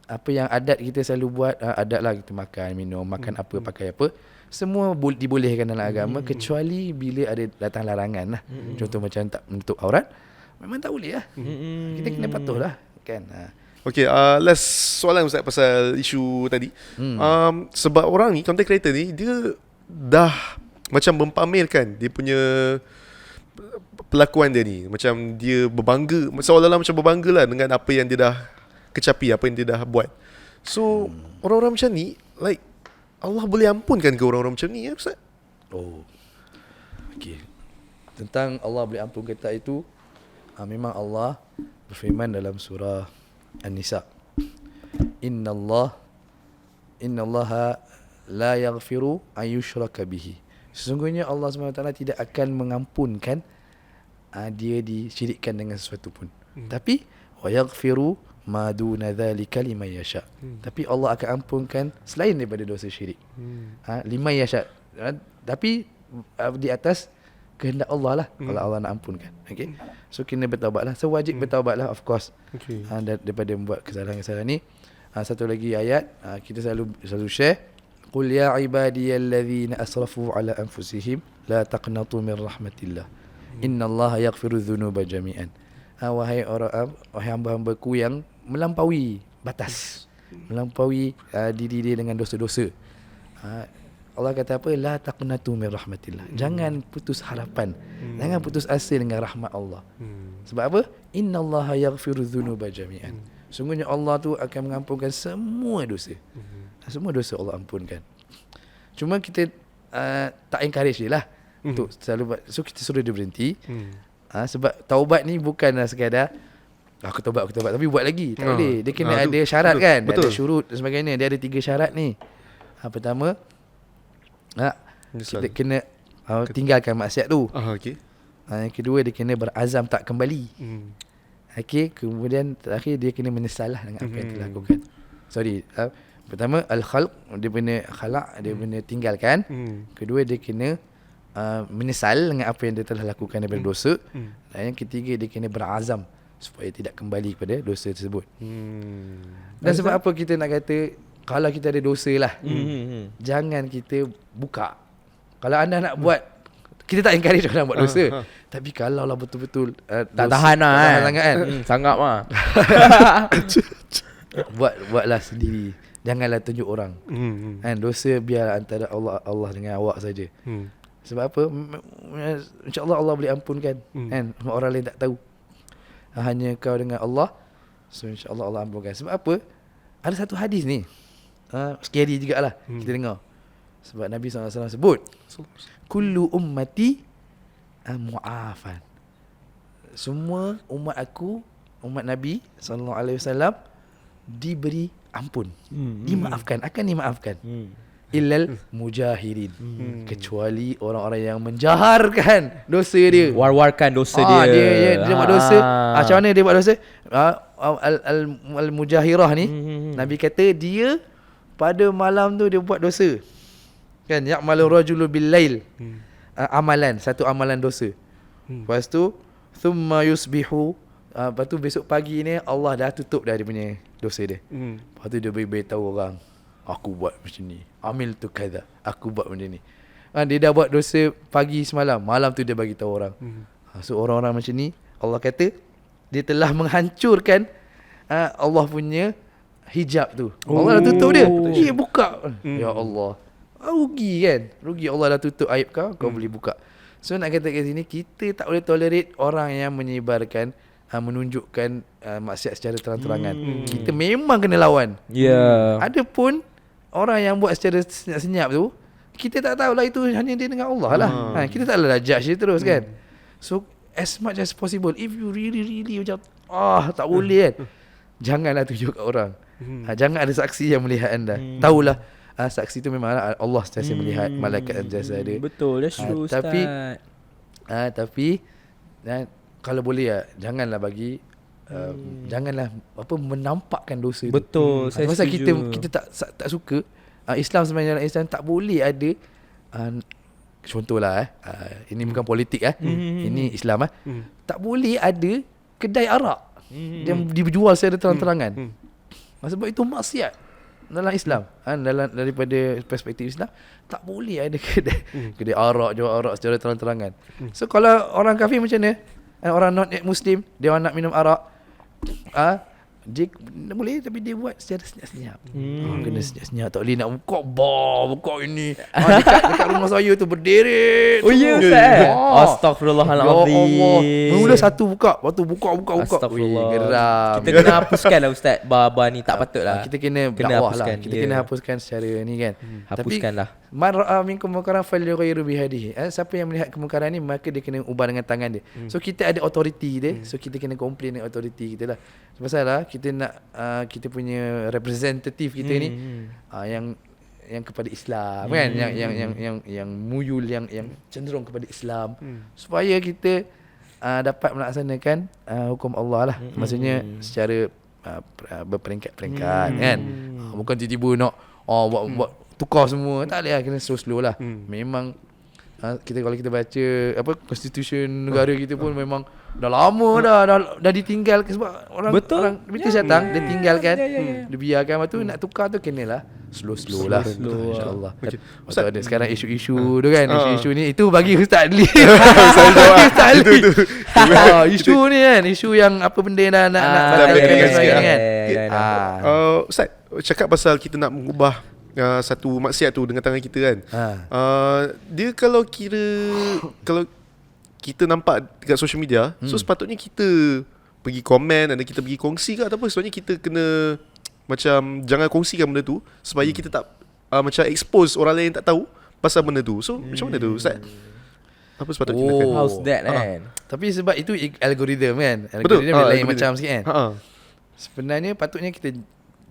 apa yang adat kita selalu buat, adat lah kita makan, minum, makan apa, pakai apa, semua dibolehkan dalam agama, kecuali bila ada datang larangan lah. Contoh macam tak menutup aurat, memang tak boleh lah. Kita kena patuh lah kan. Okay, last soalan Ustaz pasal isu tadi. Sebab orang ni, content creator ni, dia dah macam mempamerkan dia punya pelakuan dia ni. Macam dia berbangga, seolah-olah macam berbangga lah dengan apa yang dia dah kecapi, apa yang dia dah buat. So orang-orang macam ni, like, Allah boleh ampunkan ke orang-orang macam ni ya Ustaz? Okay. Tentang Allah boleh ampunkan kita itu, memang Allah berfirman dalam surah An-Nisa, Innallaha la yaghfiru an yushraka bihi. Sesungguhnya Allah SWT tidak akan mengampunkan dia disyirikkan dengan sesuatu pun. Tapi wa yaghfiru ma duna dzalika liman yasha. Tapi Allah akan ampunkan selain daripada dosa syirik. Liman yasha. Tapi di atas kehendak Allah lah. Kalau Allah nak ampunkan. Okay. So kena bertaubat lah. So wajib bertaubat lah, of course. Okay. Daripada membuat kesalahan-kesalahan ni. Satu lagi ayat kita selalu share. Qul ya ibadiyalladzina asrafu ala anfusihim la taqnatu min rahmatillah. Innallaha yaghfiru dzunuba jami'an. Wahai hamba-hambaku yang melampaui batas, melampaui diri dia dengan dosa-dosa. Allah kata apa? La taqnatu min rahmatillah. Jangan putus harapan. Jangan putus asa dengan rahmat Allah. Sebab apa? Innallaha yaghfiru dzunuba jami'an. Sungguhnya Allah tu akan mengampunkan semua dosa. Semua dosa Allah ampunkan. Cuma kita tak encourage dia lah untuk selalu buat. So kita suruh dia berhenti. Sebab taubat ni bukanlah sekadar aku taubat tapi buat lagi. Tak boleh. Dia kena ada syarat kan. Betul. Ada syurut dan sebagainya. Dia ada 3 syarat ni. Pertama, kita kena tinggalkan maksiat tu. Okay. Yang kedua, dia kena berazam tak kembali. Okay. Kemudian terakhir, dia kena menyesal lah dengan apa yang telah lakukan. Pertama, al-khalq, dia kena khalaq, dia kena tinggalkan. Kedua, dia kena menyesal dengan apa yang dia telah lakukan daripada dosa. Dan yang ketiga, dia kena berazam supaya tidak kembali kepada dosa tersebut. Dan sebab apa kita nak kata, kalau kita ada dosa lah, jangan kita buka. Kalau anda nak buat, kita tak encourage orang buat dosa. Tapi kalau lah betul-betul tak tahan lah kan. Sangat mah. Buatlah sendiri. Janganlah tunjuk orang. Kan, dosa biar antara Allah dengan awak saja. Sebab apa? InsyaAllah Allah boleh ampunkan. Kan? Orang lain tak tahu. Hanya kau dengan Allah. So insyaAllah Allah ampunkan. Sebab apa? Ada satu hadis ni. Scary jugalah. Kita dengar. Sebab Nabi SAW sebut, kullu ummati mu'afan. Semua umat aku, umat Nabi SAW diberi ampun. Dimaafkan, akan dimaafkan. Illal mujahirin. Kecuali orang-orang yang menjaharkan dosa dia. War-warkan dosa dia. Dia buat dosa. Macam mana dia buat dosa? Al-mujahirah ni, Nabi kata dia pada malam tu dia buat dosa. Kan, ya'malu rajulu bil-lail. Amalan, satu amalan dosa. Lepas tu thumma yusbihu, lepas tu besok pagi ni Allah dah tutup dah dia punya dosa dia. Lepas tu dia beritahu orang, aku buat macam ni, amil tu kadha, aku buat macam ni. Dia dah buat dosa pagi semalam, malam tu dia bagi tahu orang. So orang-orang macam ni, Allah kata dia telah menghancurkan Allah punya hijab tu. Allah dah tutup dia. Dia buka. Ya Allah. Rugi kan? Rugi, Allah dah tutup aib kau boleh buka. So nak kata kat sini, kita tak boleh tolerate orang yang menyebarkan, menunjukkan maksiat secara terang-terangan. Kita memang kena lawan. Ada pun orang yang buat secara senyap-senyap tu, kita tak tahulah itu hanya dia dengan Allah lah. Kita tak boleh judge dia terus kan. So as much as possible, if you really macam tak boleh kan, janganlah tunjuk kat orang. Jangan ada saksi yang melihat anda. Tahulah saksi tu memang Allah sentiasa melihat, malaikat sentiasa ada. Betul, that's true, tapi Ustaz. kalau boleh janganlah bagi janganlah menampakkan dosa tu. Betul, saya pasal setuju. kita tak suka. Islam sebenarnya, Islam tak boleh ada contohlah ini bukan politik ini Islam tak boleh ada kedai arak yang dijual secara terang-terangan. Sebab itu maksiat dalam Islam. Daripada perspektif Islam, tak boleh ada kedai arak, jual arak secara terang-terangan. So kalau orang kafir macam mana? Orang non Muslim, dia nak minum arak, dia boleh, tapi dia buat secara senyap-senyap. Kena senyap-senyap, tak boleh nak buka bar, buka ini. Dekat rumah saya tu berderet. Oh ya, Ustaz. Astagfirullahalazim. Ya Allah. Mula satu buka, lepas tu buka. Astagfirullah. Geram. Kita kena hapuskan lah Ustaz. Bar ni tak patut lah. Kita kena dakwah lah. hapuskan, Kita kena hapuskan secara ni kan. Hapuskan lah. Man ra'a minkum munkaran falyughayyirhu bihadihi. Siapa yang melihat kemungkaran ni, maka dia kena ubah dengan tangan dia. So kita ada authority dia. So kita kena complain dengan authority kita lah. Sebab lah kita nak kita punya representative kita ni yang kepada Islam kan, yang muyul, yang cenderung kepada Islam, supaya kita dapat melaksanakan hukum Allah lah. Maksudnya secara berperingkat-peringkat kan. Bukan tiba-tiba nak buat tukar semua. Tak boleh lah, kena slow-slow lah. Memang kita kalau kita baca apa constitution negara kita pun memang dah lama dah ditinggal sebab orang Betul. orang British datang dia tinggalkan Ya. dia biarkan lepas tu nak tukar tu kenalah slow lah insyaallah. Okay. Ustaz ada sekarang isu-isu tu kan isu-isu ni itu bagi Ustaz Ali. Ustaz Ali. Isu ni kan isu yang apa benda yang nak batalkan dan sebagainya kan. Ustaz, cakap pasal kita nak mengubah satu maksiat tu dengan tangan kita kan. Dia kalau kita nampak dekat social media, so sepatutnya kita pergi komen dan kita pergi kongsi ke ataupun sebenarnya kita kena macam jangan kongsikan benda tu supaya kita tak macam expose orang lain tak tahu pasal benda tu. So macam mana tu Ustaz? Apa sepatutnya kita lakukan? How's that kan? Tapi sebab itu algoritma kan. Betul. Algoritma lain Algoritma. macam sikit kan. Sebenarnya patutnya kita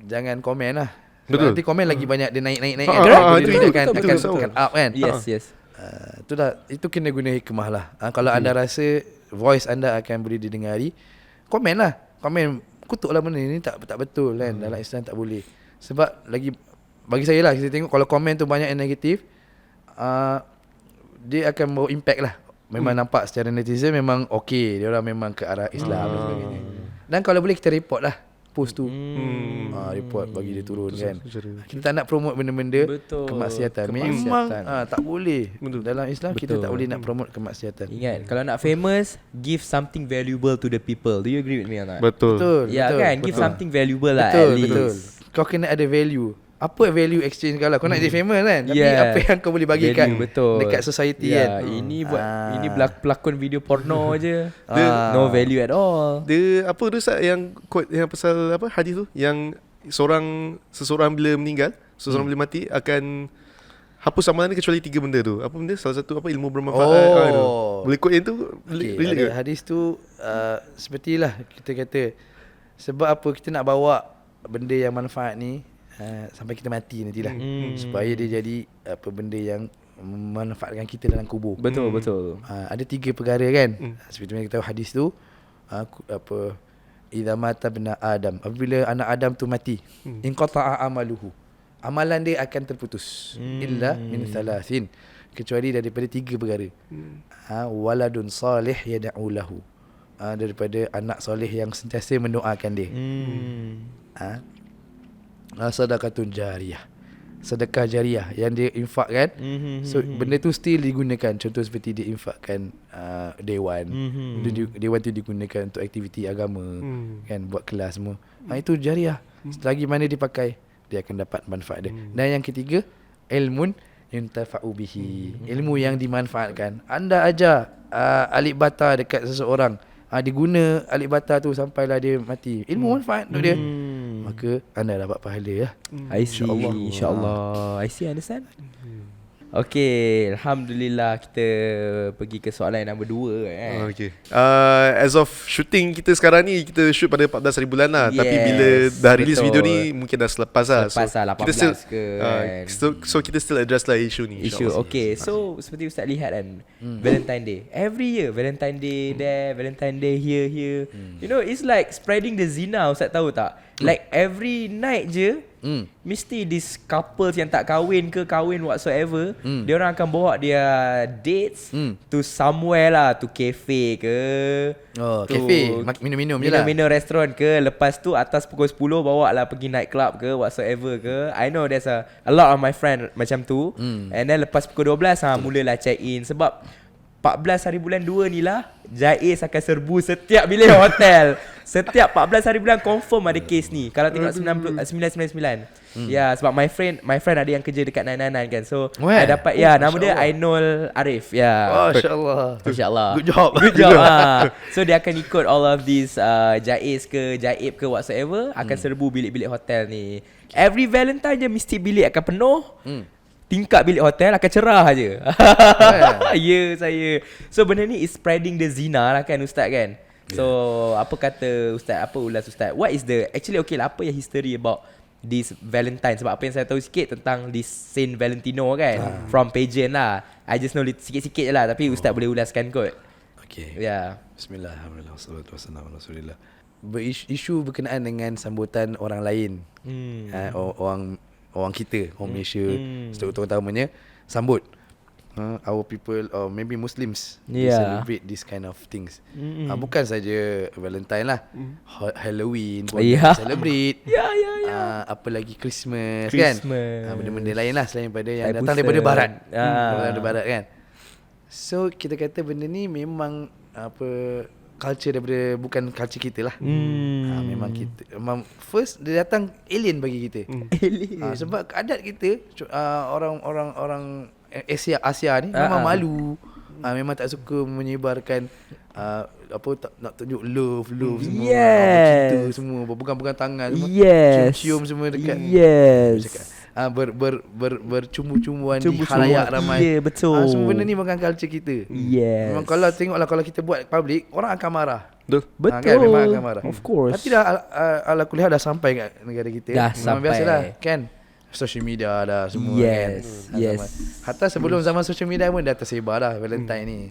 jangan komen lah. Betul. Nanti komen lagi banyak dia naik kan. itu Akan up kan. Yes. Itu kena guna hikmah lah. Kalau anda rasa voice anda akan boleh didengari, komen lah. Komen kutuklah benda ni tak betul kan. Dalam Islam tak boleh. Sebab bagi saya lah kita tengok kalau komen tu banyak yang negatif, dia akan bawa impact lah. Memang nampak secara netizen memang okey, dia orang memang ke arah Islam dan sebagainya. Dan kalau boleh kita report lah post tu. Report bagi dia turun kan. Kita tak nak promote benda-benda Betul. kemaksiatan. Memang tak boleh. Dalam Islam kita tak boleh nak promote kemaksiatan. Ingat, kalau nak famous, give something valuable to the people. Do you agree with me or not? Betul. Ya kan, give something valuable lah Betul, at least. betul. Kau kena ada value. Apa value exchange kau lah. Kau nak jadi famous kan. Tapi apa yang kau boleh bagi Value, betul. dekat society kan. Ini pelakon video porno je. Dia- No value at all. Dia apa tu Ustaz yang quote yang pasal apa hadis tu yang seseorang bila meninggal, seseorang bila mati akan hapus amalan dia kecuali 3 benda tu. Apa benda? Salah satu apa ilmu bermanfaat. Tu. Boleh quote yang tu? Okay, Relate ada ke? hadis tu sepertilah kita kata sebab apa kita nak bawa benda yang manfaat ni sampai kita mati nantilah. Supaya dia jadi apa benda yang memanfaatkan kita dalam kubur. Betul, betul. Ada 3 perkara kan. Seperti mana kita tahu hadis tu apa idza mata bna adam, apabila anak Adam tu mati, inqata'a amaluhu, amalan dia akan terputus illa min thalathin, kecuali daripada 3 perkara. Waladun salih yad'u lahu, daripada anak soleh yang sentiasa mendoakan dia. Sedekatun jariyah, sedekah jariah yang dia infakkan. So benda tu still digunakan. Contoh seperti dia infakkan dewan. Dewan tu digunakan untuk aktiviti agama kan, buat kelas semua. Itu jariah. Selagi mana dipakai, dia akan dapat manfaat dia. Dan yang ketiga, ilmun yuntafa'u bihi, ilmu yang dimanfaatkan. Anda ajar alif bata dekat seseorang, dia guna alif bata tu sampailah dia mati, ilmu manfaat untuk dia, maka anda dapat pahala ya. I see. InsyaAllah. I see, understand? Okay, Alhamdulillah kita pergi ke soalan yang nombor 2 kan. Okay. As of shooting kita sekarang ni, kita shoot pada 14 hari bulan lah. Tapi Yes, bila dah release betul. video ni, mungkin dah selepas lah. Selepas lah, 18 kita still, ke kan. so kita still address lah isu ni. Issue. insyaAllah. Okay, so seperti Ustaz lihat kan, Valentine Day. Every year Valentine Day there, Valentine Day here. You know, it's like spreading the zina, Ustaz tahu tak? Like every night je, mesti this couples yang tak kahwin ke kahwin whatsoever, dia orang akan bawa dia dates to somewhere lah, to cafe ke, to Cafe, minum-minum je lah. minum restoran ke. Lepas tu atas pukul 10 bawa lah pergi night club ke whatsoever ke. I know there's a lot of my friend macam tu. And then lepas pukul 12 mulalah check in. Sebab 14 hari bulan 2 ni lah Jais akan serbu setiap bilik hotel. Setiap 14 hari bulan confirm ada kes ni. Kalau tengok 999. Ya, sebab my friend ada yang kerja dekat 999 kan. So I dapat nama dia Ainul Arif. Ya. Masya-Allah. Masya-Allah. Good job. Good job. So dia akan ikut all of these Jais ke Jaib ke whatsoever, akan serbu bilik-bilik hotel ni. Every Valentine je mesti bilik akan penuh. Tingkap bilik hotel akan cerah je. Ya, saya. So benda ni is spreading the zina lah kan Ustaz kan. So apa kata Ustaz, apa ulas Ustaz, what is the actually okay lah, apa yang history about this Valentine? Sebab apa yang saya tahu sikit tentang this Saint Valentino kan, from pageant lah. I just know sikit-sikit je lah, tapi Ustaz boleh ulaskan kot. Okay. Ya. Bismillah, alhamdulillah, wassalatu wassalamu ala rasulillah. Isu berkenaan dengan sambutan orang lain, orang kita, orang Malaysia, terutamanya sambut. our people or maybe Muslims they Yeah. celebrate this kind of things. Bukan saja Valentine lah, Halloween pun Yeah. celebrate. Ya. Apa lagi Christmas, Christmas. kan, benda-benda lain lah selain daripada yang Thai datang Busan. daripada barat. Ah. Daripada barat kan. So kita kata benda ni memang culture daripada, bukan culture kita lah. Memang kita first dia datang alien bagi kita. Sebab adat kita orang Asia ni memang malu. Memang tak suka menyebarkan tak nak tunjuk love semua. Yes. Cinta semua, berpegang-pegang tangan semua. Yes. Cium-cium semua dekat. Yes. Bercumbu-cumbuan di Cumbu-cumbuan. khalayak ramai. Ya, betul. Semua benda ni bukan culture kita. Yes. Memang kalau tengoklah, kalau kita buat public, orang akan marah. Betul. Kan, memang akan marah. Of course. Tapi dah ala kuliah dah sampai kat negara kita. Dah Memang sampai. biasalah kan. Social media dah semua Yes, kan. yes. Hatta sebelum zaman social media pun dah tersebar dah Valentine ni.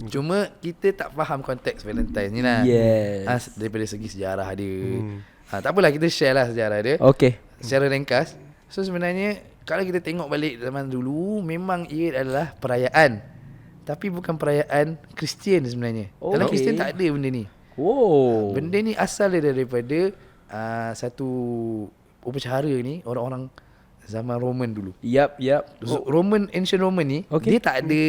Cuma kita tak faham konteks Valentine ni lah. Yes. Daripada segi sejarah dia. Tak apalah, kita share lah sejarah dia. Okay. Secara ringkas. So sebenarnya kalau kita tengok balik zaman dulu, memang ia adalah perayaan, tapi bukan perayaan Kristian sebenarnya. Dalam Okay. Kristian tak ada benda ni. Oh. Benda ni asal dia daripada satu upacara ni orang-orang zaman Roman dulu. Yap. Ancient Roman ni, Okay. dia tak ada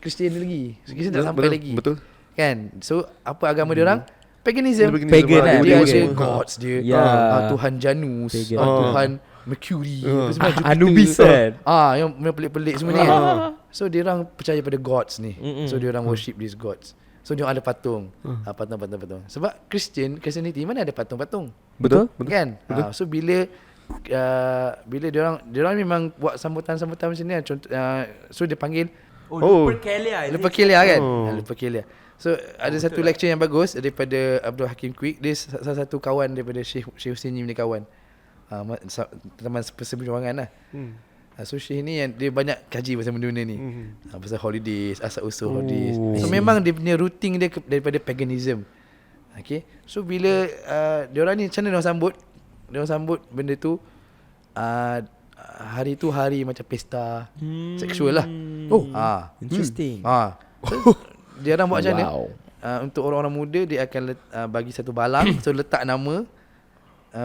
Kristian lagi. Kristian tak sampai lagi. Betul. Kan? So apa agama dia orang? Paganism. Pagan lah. Dia ada Pagan. gods dia. Ya. Tuhan Janus, Pagan. Tuhan Mercury, apa semua, Jupiter. Anubis kan? Yang pelik-pelik semua ni kan. So dia orang percaya pada gods ni. So dia orang worship these gods. So dia orang ada patung. Patung. Sebab Christianity mana ada patung-patung. Betul? Kan? So bila dia orang memang buat sambutan-sambutan macam ni lah. Contoh, so dia panggil Lupercalia kan? Lupercalia. So ada satu lecture yang bagus daripada Abdul Hakim Quick. Dia salah satu kawan daripada Syekh Hussein ni, punya kawan. Teman perseberjuangan lah. So Syekh ni yang dia banyak kaji pasal benda-benda ni. Pasal holidays, asal-usul holidays. So memang dia punya routing dia daripada paganism. Okay. So bila diorang ni macam mana diorang sambut benda tu, hari tu hari macam pesta seksual lah. Interesting. So diorang buat macam mana? Wow. Untuk orang-orang muda, dia akan bagi satu balang. So letak nama,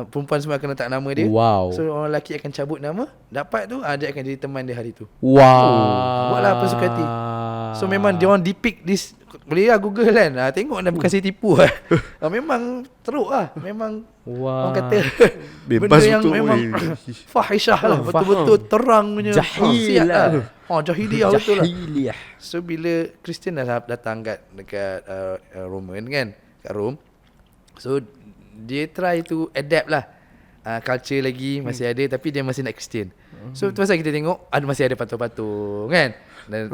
perempuan semua akan letak nama dia. Wow. So orang lelaki akan cabut nama, dapat tu dia akan jadi teman dia hari tu. Wow. Buatlah apa suka hati. So memang dia orang depict this. Boleh lah Google kan. Tengok dah, bukan saya tipu lah. Memang teruk lah. Memang Wow. orang kata Bebas benda yang betul, memang fahishah lah. Betul-betul terang punya. Jahil siap lah. Jahiliah betul lah. Jahiliah. So bila Kristian dah datang dekat Roman kan, kat Rome. So dia try to adapt lah. Culture lagi masih ada, tapi dia masih nak Kristian. So tu pasal kita tengok masih ada patung-patung kan. Dan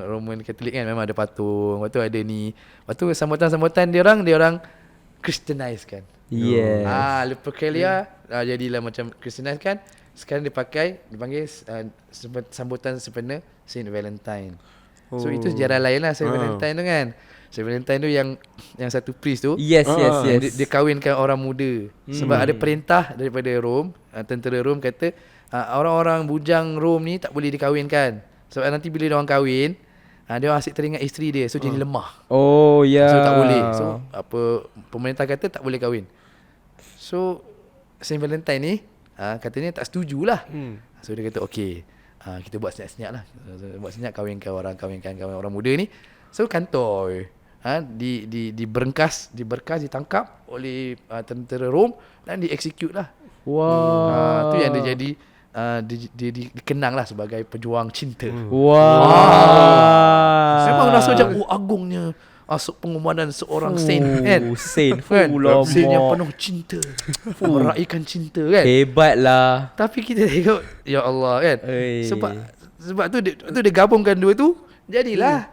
Roman Katolik kan memang ada patung. Lepas tu ada ni. Lepas tu sambutan-sambutan dia orang Christianize kan. Yes. Lupercalia jadilah macam Christianize kan. Sekarang dipanggil sambutan sempena Saint Valentine. So itu sejarah lain lah Saint Valentine tu kan. Saint Valentine tu yang satu priest tu. Yes. Dia kahwinkan orang muda. Sebab ada perintah daripada Rom, tentera Rom kata orang-orang bujang Rom ni tak boleh dikahwinkan. Sebab nanti bila dia orang kahwin, dia orang asyik teringat isteri dia, so jadi lemah. Oh ya. So tak boleh. So pemerintah kata tak boleh kahwin. So Saint Valentine ni katanya tak setujulah. So dia kata okey, kita buat senyap-senyap lah. Buat senyap, kahwinkan orang muda ni. So kantoi diberkas, ditangkap oleh tentera Rom dan diexecute lah. Wow. Tu yang dia jadi dia dikenang lah sebagai pejuang cinta. Wow. Memang rasa macam agungnya pengorbanan seorang saint kan. Saint Kan? full of Saint yang penuh cinta, meraihkan cinta kan. Hebat lah. Tapi kita tengok, ya Allah kan. Oi. Sebab tu dia gabungkan dua tu, jadilah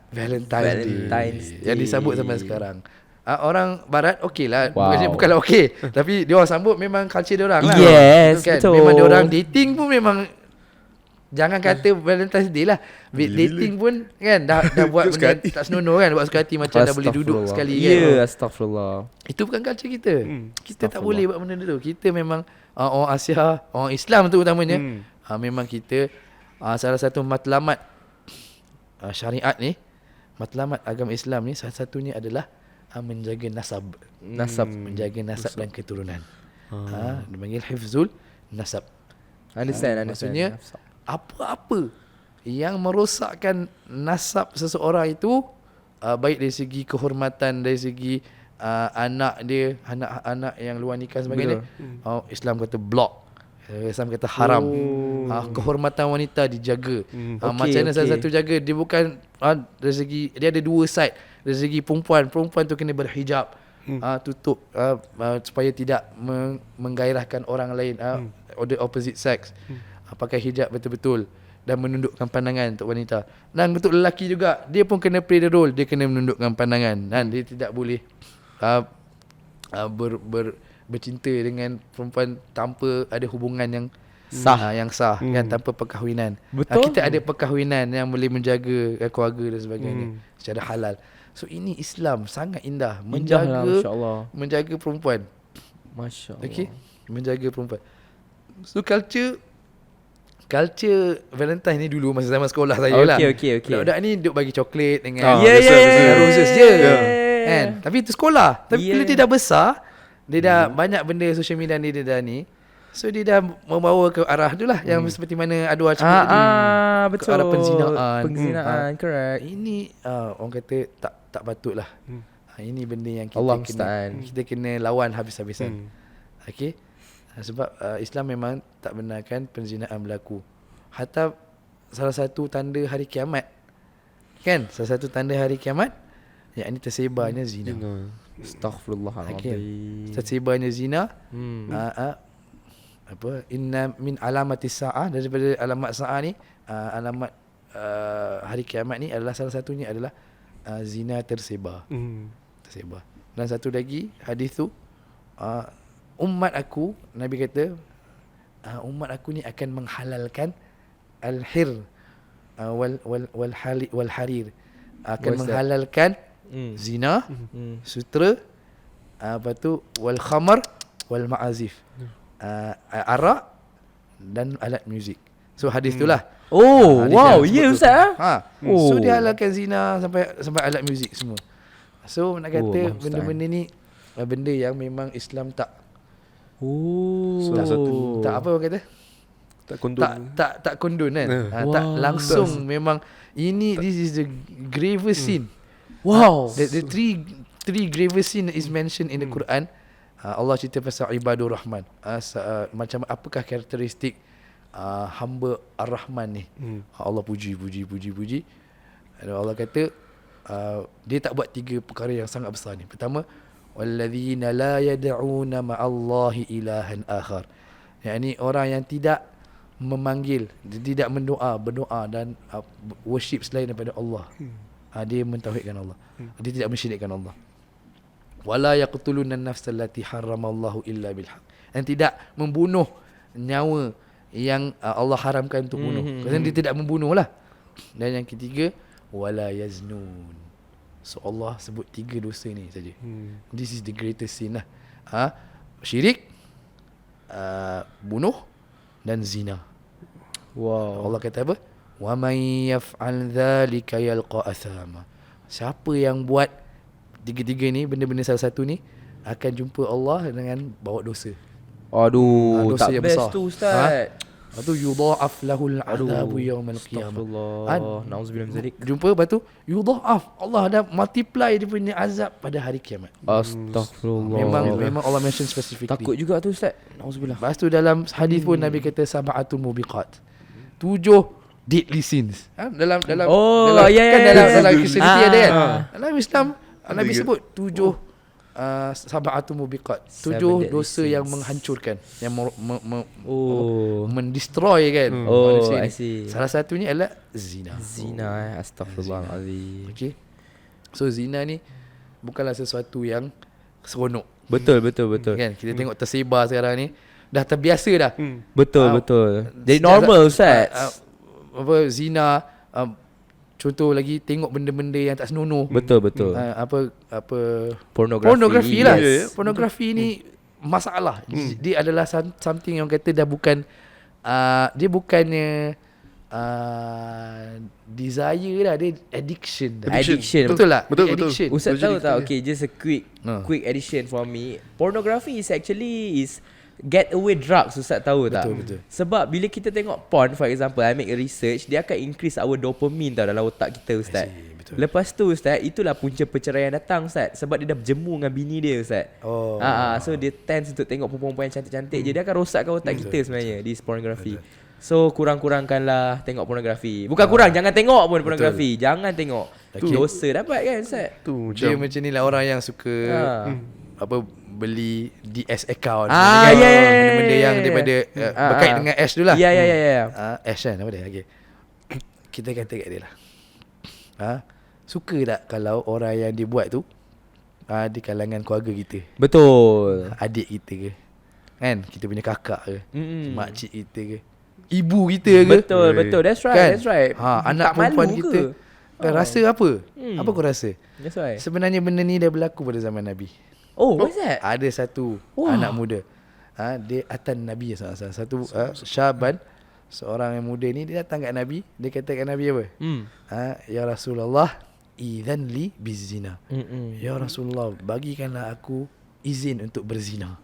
Valentine's Day yang disambut sampai sekarang. Orang barat okey lah. Wow. Bukanlah okey, tapi dia orang sambut memang culture dia orang lah. Yes, kan? betul. Memang dia orang dating pun memang, jangan kata Valentine's Day lah, dating pun kan dah buat benda tak senonoh kan, buat suka hati macam dah boleh duduk sekali kan. Ya, astagfirullah. Itu bukan culture kita. Kita tak boleh buat benda tu. Kita memang orang Asia, orang Islam tu utamanya, memang kita Salah satu matlamat syariat ni, matlamat agama Islam ni, salah satunya adalah menjaga nasab. Menjaga nasab dan keturunan. Dipanggil hifzul nasab. Understand. Maksudnya apa-apa yang merosakkan nasab seseorang itu, baik dari segi kehormatan, dari segi anak dia, anak yang luar nikah sebagainya, Islam kata block. Islam kata haram. Kehormatan wanita dijaga. Macam mana salah satu jaga, dia bukan dari segi, dia ada dua side. Dari segi perempuan tu kena berhijab, tutup supaya tidak menggairahkan orang lain, the opposite sex. Pakai hijab betul-betul dan menundukkan pandangan untuk wanita. Dan untuk lelaki juga, dia pun kena play the role, dia kena menundukkan pandangan dan dia tidak boleh bercinta dengan perempuan tanpa ada hubungan yang sah, kan, tanpa perkahwinan. Betul. Kita ada perkahwinan yang boleh menjaga keluarga dan sebagainya secara halal. So ini Islam sangat indah Indahlah, Masya Allah. menjaga perempuan. Masya Allah. Okey, menjaga perempuan. So culture Valentine ni dulu masa zaman sekolah saya lah. Okey. Budak-budak ni duk bagi coklat dengan Yeah. roses je. Kan? Tapi itu sekolah. Tapi bila dia dah besar, dia dah banyak benda social media ni dia dah ni. So dia dah membawa ke arah tu lah, yang seperti mana Adwar cakap tadi. Betul. Ke arah penzinaan. Penzinaan, correct. Ini orang kata tak patut lah. Ini benda yang Allah musta'an. kita kena lawan habis-habisan. Okey. Sebab Islam memang tak benarkan penzinaan berlaku. Hatta salah satu tanda hari kiamat, kan? Salah satu tanda hari kiamat, yang ini tersebarnya zina. Astaghfirullahaladzim. Tersebarnya zina. Inna min alamatis sa'ah, daripada alamat sa'ah ni, alamat hari kiamat ni adalah salah satunya adalah zina tersebar. Dan satu lagi hadis tu, umat aku, Nabi kata, umat aku ni akan menghalalkan al-hir wal harir, akan menghalalkan zina, sutera, apa tu, wal khamar wal ma'azif, arak dan alat muzik. So hadis tu lah. Wow, ya Ustaz. So dia halalkan zina sampai alat muzik semua. So nak kata benda-benda ni benda yang memang Islam tak tak apa orang kata, Tak kondom. tak kondon kan. Tak langsung memang this is the gravest sin. Wow. The three gravest sin is mentioned in the Quran. Allah cerita pasal ibadur Rahman. Macam apakah karakteristik hamba Ar-Rahman ni. Allah puji. Dan Allah kata dia tak buat tiga perkara yang sangat besar ni. Pertama, walladzina la yad'una ma'allahi ilahan akhar. Yang ni orang yang tidak memanggil, tidak berdoa dan worship selain daripada Allah. Dia mentauhidkan Allah. Dia tidak mensyirikkan Allah. Wala yaqtuluna an-nafsa allati harramallahu illa bilhaq. Dan tidak membunuh nyawa yang Allah haramkan untuk bunuh. Kerana dia tidak membunuh lah. Dan yang ketiga, wala yaznun. So Allah sebut tiga dosa ni saja. This is the greatest sin lah. Syirik, bunuh dan zina. Wow. Allah kata apa? Wa may yaf'al dzalika yalqa athama. Siapa yang buat tiga-tiga ni, benda-benda salah satu ni, akan jumpa Allah dengan bawa dosa. Aduh, dosa tak yang best besar. tu Ustaz. Lepas tu yudha'af lahul adabu yawmal qiyamah. Astagfirullah. Nauzubillah min zalik. Jumpa lepas tu yudha'af, Allah dah multiply dia punya azab pada hari kiamat. Astagfirullah. Memang Allah mention specifically. Takut juga tu Ustaz. Nauzubillah. Lepas tu dalam hadis pun Nabi kata sab'atul mubiqat. 7 deadly sins. Dalam kan dalam Christianity ada kan. Dalam Islam Nabi sebut 7 sab'atul mubiqat. 7 dosa yang menghancurkan, yang mendestroy kan. manusia I ni. see. Salah satunya adalah zina. Astagfirullahalazim. Okay. So zina ni bukanlah sesuatu yang seronok. Betul. Kan kita tengok tersebar sekarang ni, dah terbiasa dah. Betul. Jadi normal Ustaz. Zina, contoh lagi, tengok benda-benda yang tak senonoh. Betul. Pornografi lah. Yes. Pornografi ni masalah. Dia adalah something yang kata dah bukan dia bukannya desire lah, dia addiction dah. Addiction. Betul tak? Betul, Dia betul. addiction. Ustaz Boleh tahu jadi tak? kita- Okay, just a quick addition for me. Pornography is actually getaway drugs. Ustaz tahu tak? Betul. Sebab bila kita tengok porn, for example, I make a research, dia akan increase our dopamine tau dalam otak kita, Ustaz. betul. Lepas tu, Ustaz, itulah punca perceraian datang, Ustaz. Sebab dia dah berjemu dengan bini dia, Ustaz. Oh. So dia tends untuk tengok perempuan yang cantik-cantik je. Dia akan rosakkan otak kita sebenarnya. This pornography. So kurang-kurangkanlah tengok pornografi. Bukan kurang, jangan tengok pun pornografi. Jangan tengok. Dosa dapat kan, Ustaz? Tu Dia macam macam ni lah orang yang suka apa beli DS account. Ah, Kan? ya, ya, ya, Benda-benda ya, yang ya. daripada berkait dengan Ash tu lah. Ya. Ash kan apa dia? Okay. Kita kata kat dia lah. Suka tak kalau orang yang dia buat tu di kalangan keluarga kita, Betul. adik kita ke, kan, kita punya kakak ke, Mm-mm. makcik kita ke, ibu kita ke, Betul. That's right. kan? That's right. Anak Tak malu perempuan ke? kita kan rasa apa? Apa kau rasa? That's right. Sebenarnya benda ni dah berlaku pada zaman Nabi. Oh, what's that? Ada satu Wah. anak muda, dia atan Nabi satu syaban, seorang yang muda ni dia datang kat Nabi, dia kata kat Nabi apa? Ya Rasulullah, idzan li bizina. Ya Rasulullah, bagikanlah aku izin untuk berzina.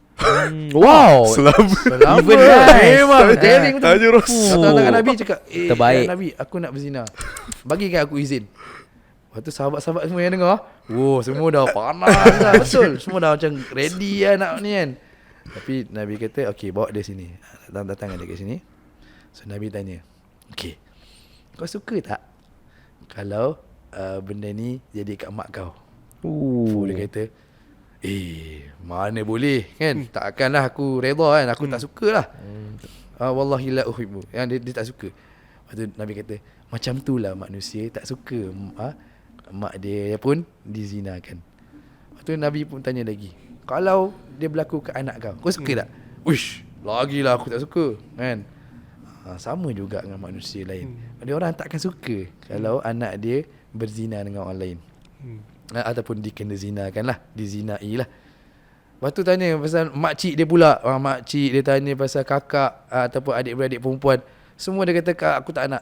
Wow. Selamat. Even nice. Memang Nice. daring betul. Tanya Rasul. Datang kat Nabi cakap, Terbaik. ya Nabi, aku nak berzina. Bagikan aku izin. Lepas tu sahabat-sahabat semua yang dengar, semua dah panas dah, betul. Semua dah macam ready lah nak ni kan. Tapi Nabi kata, okay, bawa dia sini. Datang dia kat sini. So Nabi tanya, okay, kau suka tak kalau benda ni jadi kat mak kau? Dia kata, mana boleh kan. Takkanlah aku redha kan. Aku tak suka lah. Wallahi la uhibbu. Yang dia tak suka. Lepas tu Nabi kata, macam tu lah manusia tak suka mak dia pun dizinakan. Lepas tu Nabi pun tanya lagi, kalau dia berlaku ke anak kau suka tak? Uish, lagilah aku tak suka kan. Sama juga dengan manusia lain. Dia orang takkan suka kalau anak dia berzina dengan orang lain. Ataupun dikena zinakan lah, dizinai lah. Lepas tu tanya pasal makcik dia pula. Makcik dia tanya pasal kakak ataupun adik-beradik perempuan. Semua dia kata, aku tak nak.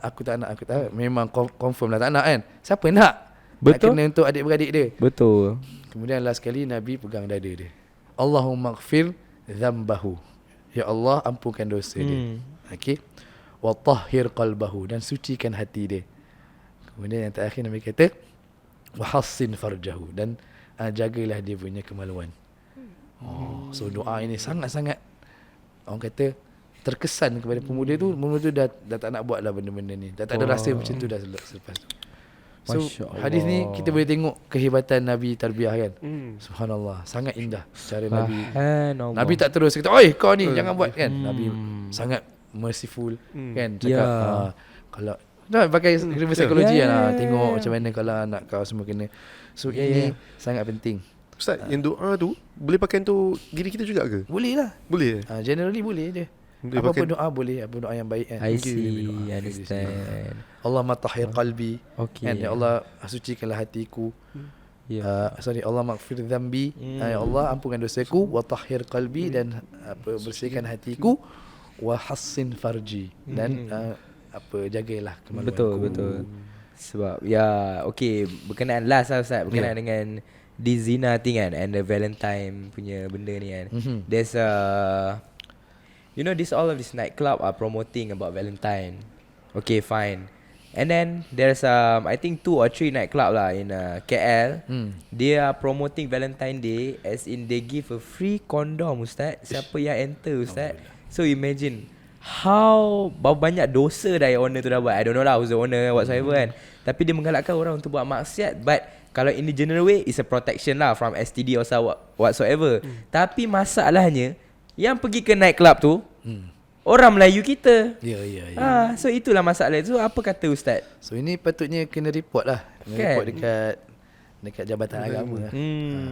Memang confirm lah tak nak kan. Siapa nak? Betul. Nak kena untuk adik-beradik dia. Betul. Kemudian last sekali Nabi pegang dada dia. Allahumma gfir dhanbahu. Ya Allah, ampunkan dosa dia. Okey. Wa tahhir qalbahu, dan sucikan hati dia. Kemudian yang terakhir Nabi kata, wa hassin farjahu, dan jagalah dia punya kemaluan. So doa ini sangat-sangat, orang kata, terkesan kepada pemuda tu. Pemuda tu dah tak nak buat lah benda-benda ni. Dah tak ada rasa macam tu dah selepas tu. So Masya Allah. hadis ni kita boleh tengok kehebatan Nabi tarbiyah kan. Subhanallah, sangat indah cara Nabi. Nabi tak terus kata, "Oi, kau ni jangan buat," kan. Nabi sangat merciful kan, cakap kalau pakai ilmu psikologi lah, tengok macam mana kalau anak kau semua kena. So ini sangat penting. Ustaz, yang doa tu boleh pakai untuk diri kita juga ke? Boleh lah. Boleh. Generally boleh je. Boleh Apa-apa pakai- doa boleh, apa doa yang baik kan. I see, understand. Allahumma tahhir qalbi. Okay. Kan, ya Allah, sucikanlah hatiku. Allah maghfir dhanbi. Ya Allah, ampunkan dosaku, wa tahhir qalbi, dan bersihkan hatiku, wa hassin farji, dan jagalah kemaluanku. Betul. Sebab okay, berkenaan last lah Ustaz, berkenaan dengan di zina thing kan, and the Valentine punya benda ni kan. There's all of this nightclub are promoting about Valentine. Okay, fine. And then there's I think 2 or 3 nightclub lah in KL. They are promoting Valentine Day, as in they give a free condom, Ustaz, siapa yang enter, Ustaz. So imagine berapa banyak dosa dah yang owner tu dah buat. I don't know lah who's the owner whatsoever kan. Tapi dia menggalakkan orang untuk buat maksiat. But kalau in the general way, it's a protection lah from STD or whatsoever. Tapi masalahnya, yang pergi ke nightclub tu orang Melayu kita. Ya. So itulah masalah. So apa kata Ustaz? So ini patutnya kena report lah. Kena Kan? report dekat Jabatan Agama lah.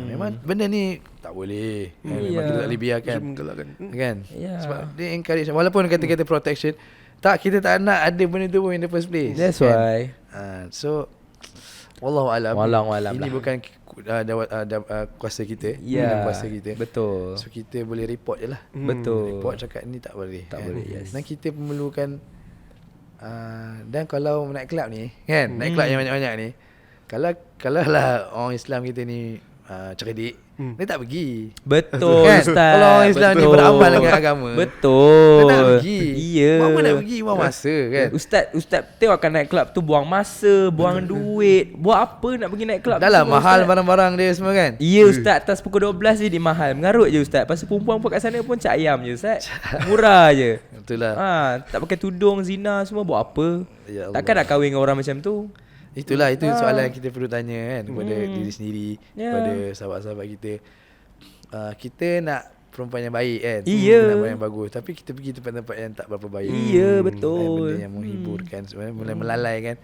Memang benda ni tak boleh. Memang kita tak boleh biarkan. Macam menggalakkan. Kan? Ya. Sebab dia encourage, walaupun kata-kata protection, kita tak nak ada benda tu pun in the first place. That's kan? why. So wallahu alam. Wallahu alam Ini lah. bukan kuasa kita. Ya. Bukan kuasa kita. Betul. So kita boleh report je lah. Betul. Report cakap ni tak boleh. Tak boleh, yes. Dan kita memerlukan Dan kalau naik kelab ni kan, naik kelab yang banyak-banyak ni, kalau lah orang Islam kita ni cerdik, dia tak pergi. Betul Kan? Ustaz. Kalau orang Islam ni Betul. beramal dengan agama, Betul. dia tak pergi. Iya. Buat apa nak pergi, buang masa kan. Ustaz tengokkan naik kelab tu buang masa, buang duit. Buat apa nak pergi naik kelab? Dah lah semua, mahal Ustaz? barang-barang dia semua kan. Ya Ustaz, atas pukul 12 je dia mahal. Mengarut je Ustaz. Pasal perempuan pun kat sana pun cak ayam je Ustaz. Murah je. Betul lah. Tak pakai tudung, zina semua buat apa? Ya Allah. Takkan nak kahwin dengan orang macam tu? Itu soalan yang kita perlu tanya kan kepada diri sendiri, Ya. kepada sahabat-sahabat kita. Kita nak perempuan yang baik kan. Iya. Kita nak perempuan yang bagus, tapi kita pergi tempat-tempat yang tak berapa baik. Iya, betul. Benda yang menghiburkan, sebenarnya mulai melalai kan.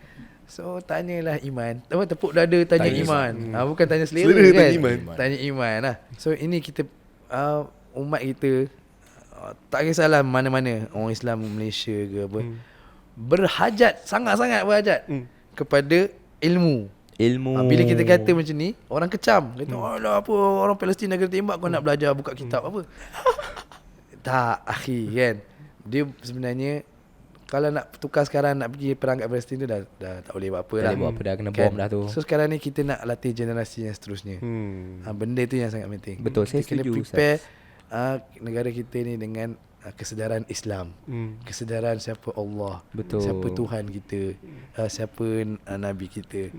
So tanyalah iman. Tepuk dada tanya iman. Bukan tanya selera Selera kan. tanya iman. Tanya iman lah. So ini kita umat kita, tak kisahlah mana-mana, orang Islam Malaysia ke apa, berhajat, sangat-sangat berhajat kepada ilmu. Bila kita kata macam ni, orang kecam. Kata, alah apa, orang Palestin nak kena tembak, kau nak belajar buka kitab apa. Tak, akhi kan. Dia sebenarnya, kalau nak tukar sekarang, nak pergi perang kat Palestin tu dah tak boleh buat apa Tak lah. boleh buat apa dah, kena Kan? bom dah tu. So sekarang ni kita nak latih generasi yang seterusnya. Benda tu yang sangat penting. Betul, saya Kita kena setuju, prepare negara kita ni dengan kesedaran Islam, kesedaran siapa Allah, Betul. siapa Tuhan kita, siapa Nabi kita,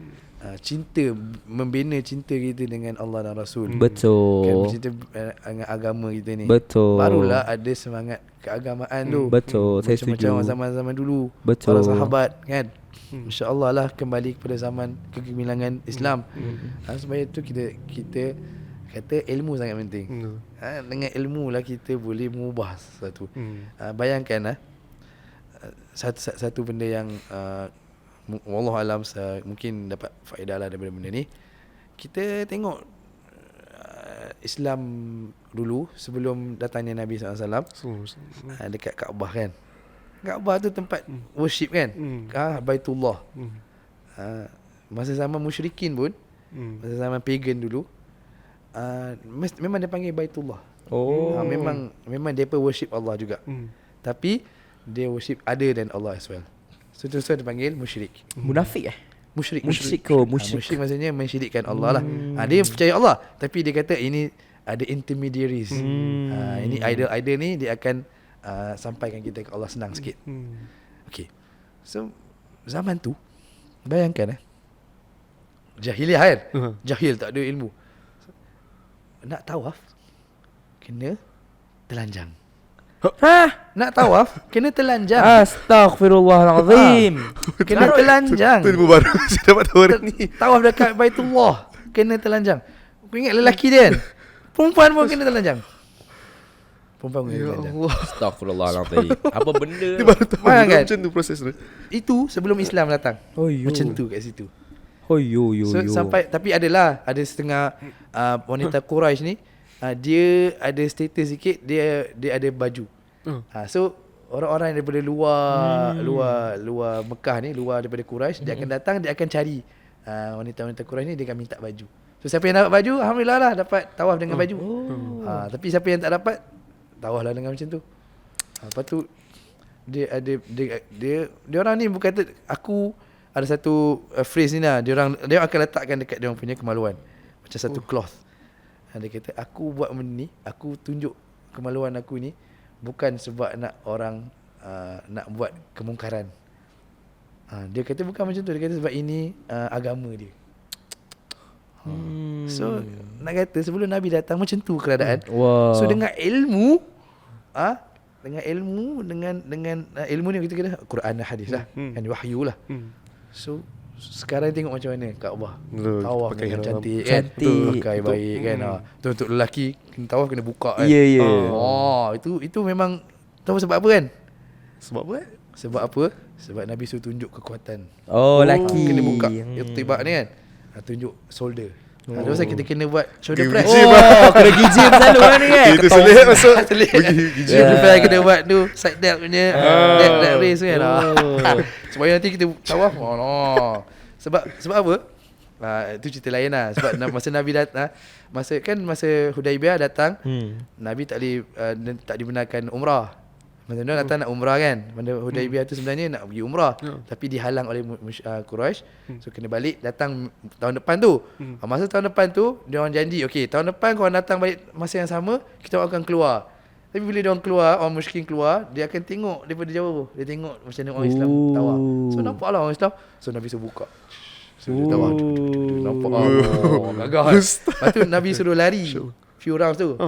cinta, membina cinta kita dengan Allah dan Rasul. Betul. Kan, cinta dengan agama kita ni. Betul. Barulah ada semangat keagamaan tu. Betul, saya Macam-macam setuju. zaman-zaman dulu. Betul. Para sahabat kan. InsyaAllah lah kembali kepada zaman kegemilangan Islam. Sebab itu kita kata ilmu sangat penting. Dengan ilmu lah kita boleh mengubah sesuatu. Bayangkan satu benda yang wallahu alam, mungkin dapat faedah lah daripada benda ni. Kita tengok Islam dulu sebelum datangnya Nabi SAW, dekat Kaabah kan. Kaabah tu tempat worship kan. Baitullah. Masa zaman musyrikin pun, masa zaman pagan dulu, memang dia panggil Baitullah. Memang dia worship Allah juga. Tapi dia worship other than Allah as well. So tu dia panggil musyrik. Munafik Musyrik. Musyrik. Musyrik maksudnya mensyirikkan Allah lah. Dia percaya Allah, tapi dia kata ini ada intermediaries. Ini idol ni dia akan sampaikan kita ke Allah senang sikit. Okay. So zaman tu, bayangkan jahiliah kan. Jahil, tak ada ilmu. Nak tawaf kena telanjang. Nak tawaf kena telanjang. Astaghfirullahalazim. Kena telanjang. Tu ilmu baru saya dapat tahu hari ni. Tawaf dekat Baitullah kena telanjang. Kau ingat lelaki dia kan? Perempuan pun kena telanjang. Perempuan pun kena Ya telanjang. Allah. Astaghfirullahalazim. Apa benda? Dia baru tahu Bayangkan. macam tu proses tu. Itu sebelum Islam datang. Yo. Macam tu kat situ. Yo. So sampai, tapi ada setengah wanita Quraisy ni, dia ada status sikit, dia ada baju. So orang-orang daripada luar Mekah ni, luar daripada Quraisy, dia akan datang, dia akan cari wanita-wanita Quraisy ni, dia akan minta baju. So siapa yang dapat baju, alhamdulillah lah, dapat tawaf dengan baju. Tapi siapa yang tak dapat, tawaf lah dengan macam tu. Lepas tu dia orang ni bukan kata, aku ada satu phrase ni lah, dia akan letakkan dekat dia orang punya kemaluan, macam satu cloth. Dia kata, aku buat benda ni, aku tunjuk kemaluan aku ni bukan sebab nak orang nak buat kemungkaran. Dia kata bukan macam tu, dia kata sebab ini agama dia. So nak kata sebelum Nabi datang macam tu keadaan. So dengan ilmu, dengan ilmu ni kita kata Quran dan hadis lah, kan wahyu lah. So sekarang tengok macam mana Kaabah. Tawaf pakai dengan ihram. cantik kan. Cantik. Pakai baik kan. Tu untuk lelaki kena tawaf kena buka kan. Ya, ya. Itu memang tahu sebab apa kan? Sebab apa Sebab apa? Sebab Nabi suruh tunjuk kekuatan. Laki. Kena buka itibak ni kan. Tunjuk shoulder. Ada pasal kita kena buat shoulder Pergi press. gym. Kena gijim selalu kan ni kan. Itu selit masuk. Selit. Pergi Shoulder press kena buat tu side delt punya delt raise kan. Supaya nanti kita tawaf. Sebab apa? Itu cerita lain lah. Sebab masa Nabi datang, masa Hudaibiyah datang, Nabi tak dibenarkan umrah. Macam dia datang nak umrah kan. Benda Hudaibiyah tu sebenarnya nak pergi umrah. Tapi dihalang oleh Quraisy. So kena balik datang tahun depan tu. Masa tahun depan tu dia orang janji, okey, tahun depan korang datang balik masa yang sama, kita orang akan keluar. Tapi bila dia orang keluar, orang musyrikin keluar, dia akan tengok daripada jauh. Dia tengok macam mana orang Islam tawaf. So nampaklah orang Islam. So Nabi suruh buka. So dia tawaf. Nampak gagah. Lepas tu Nabi suruh lari few rounds tu.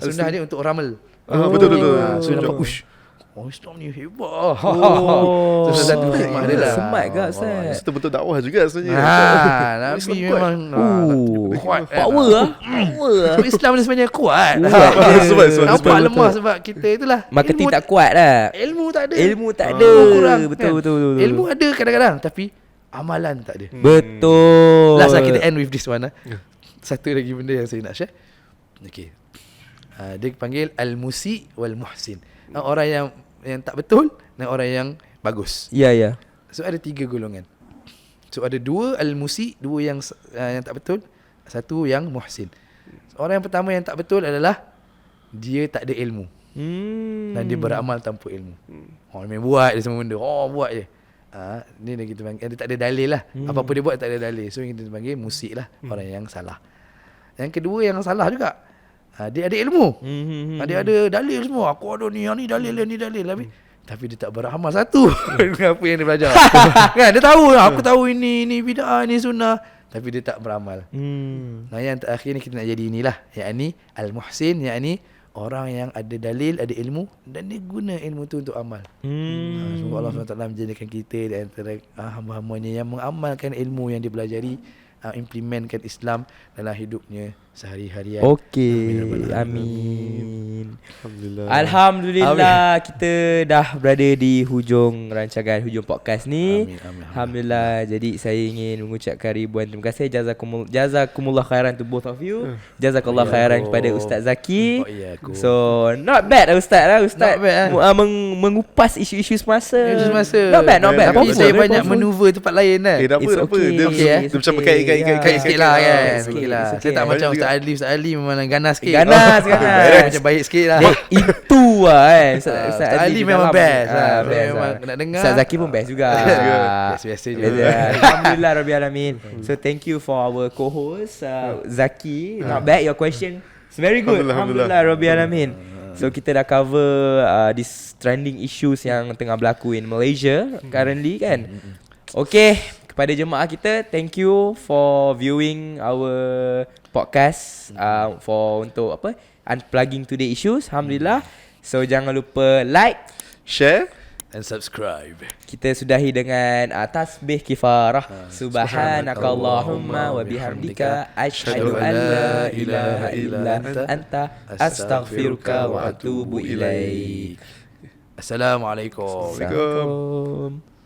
Sunnah dia untuk ramal. Betul. So nampak ush. Orang Islam ni hebat. So satu hikmah dia lah. Smart ke Ustaz? Itu betul dakwah juga sebenarnya. Nabi Islam memang kuat. Power lah. Power lah. So, Islam ni sebenarnya kuat. Sebab Nampak lemah sebab kita itulah. Marketing tak kuat lah. Ilmu tak ada. Ilmu tak ada. Kurang. Betul. Ilmu ada kadang-kadang tapi amalan tak ada. Betul. Last lah kita end with this one. Satu lagi benda yang saya nak share. Okay. Dia panggil al-musi wal-muhsin. Orang yang tak betul dan orang yang bagus. Ya. So ada 3 golongan. So ada 2 al-musi, 2 yang tak betul, 1 yang muhsin. Orang yang pertama yang tak betul adalah dia tak ada ilmu. Dan dia beramal tanpa ilmu. Orang main buat dia semua benda. Buat je. Ni dah kita panggil, dia tak ada dalil lah. Apa-apa dia buat tak ada dalil. So kita panggil musik lah, orang yang salah. Yang kedua yang salah juga, dia ada ilmu. Dia ada dalil semua. Aku ada ni, yang ni dalil, yang ni dalil. Tapi dia tak beramal satu dengan apa yang dia belajar. Kan dia tahu, aku tahu ini bid'ah, ini sunnah, tapi dia tak beramal. Nah yang terakhir ni kita nak jadi inilah, yakni al-muhsin, yakni orang yang ada dalil, ada ilmu dan dia guna ilmu tu untuk amal. Semoga Allah SWT menjadikan kita di antara hamba-hambanya yang mengamalkan ilmu yang dia pelajari, implementkan Islam dalam hidupnya sehari-harian. Okey, amin. Alhamdulillah kita dah berada di hujung rancangan hujung podcast ni. Amin. Alhamdulillah. Jadi saya ingin mengucapkan ribuan terima kasih, jazakumullah khairan to both of you. Jazakallah khairan kepada Ustaz Zaki. So not bad Ustaz lah. Ustaz mengupas isu-isu semasa. Not bad. Tapi Powerful, saya very banyak powerful. maneuver tempat lain kan. Tak It's apa. okay. Dia It's macam okay. berkait Sikit lah kan. Sikit Sikit lah. lah. Saya tak macam Juga. Ustaz Ali memang ganas sikit. Ganas. Macam baik sikit lah. Itu lah kan. Ustaz Ali memang best lah. Best Memang lah. nak dengar. Ustaz Zaki pun best juga. Biasa je. Alhamdulillah Rabbil Alamin. So thank you for our co-host Zaki. Not bad your question. It's very good. Alhamdulillah Rabbil Alamin. So kita dah cover this trending issues yang tengah berlaku in Malaysia currently kan. Okay, kepada jemaah kita, thank you for viewing our podcast for untuk unplugging today issues. Alhamdulillah. So jangan lupa like, share and subscribe. Kita sudahi dengan tasbih kifarah. Subhanakallahumma wa bihamdika asyhadu an la ilaha illa anta astaghfiruka wa atubu ilaik. Assalamualaikum. Assalamualaikum.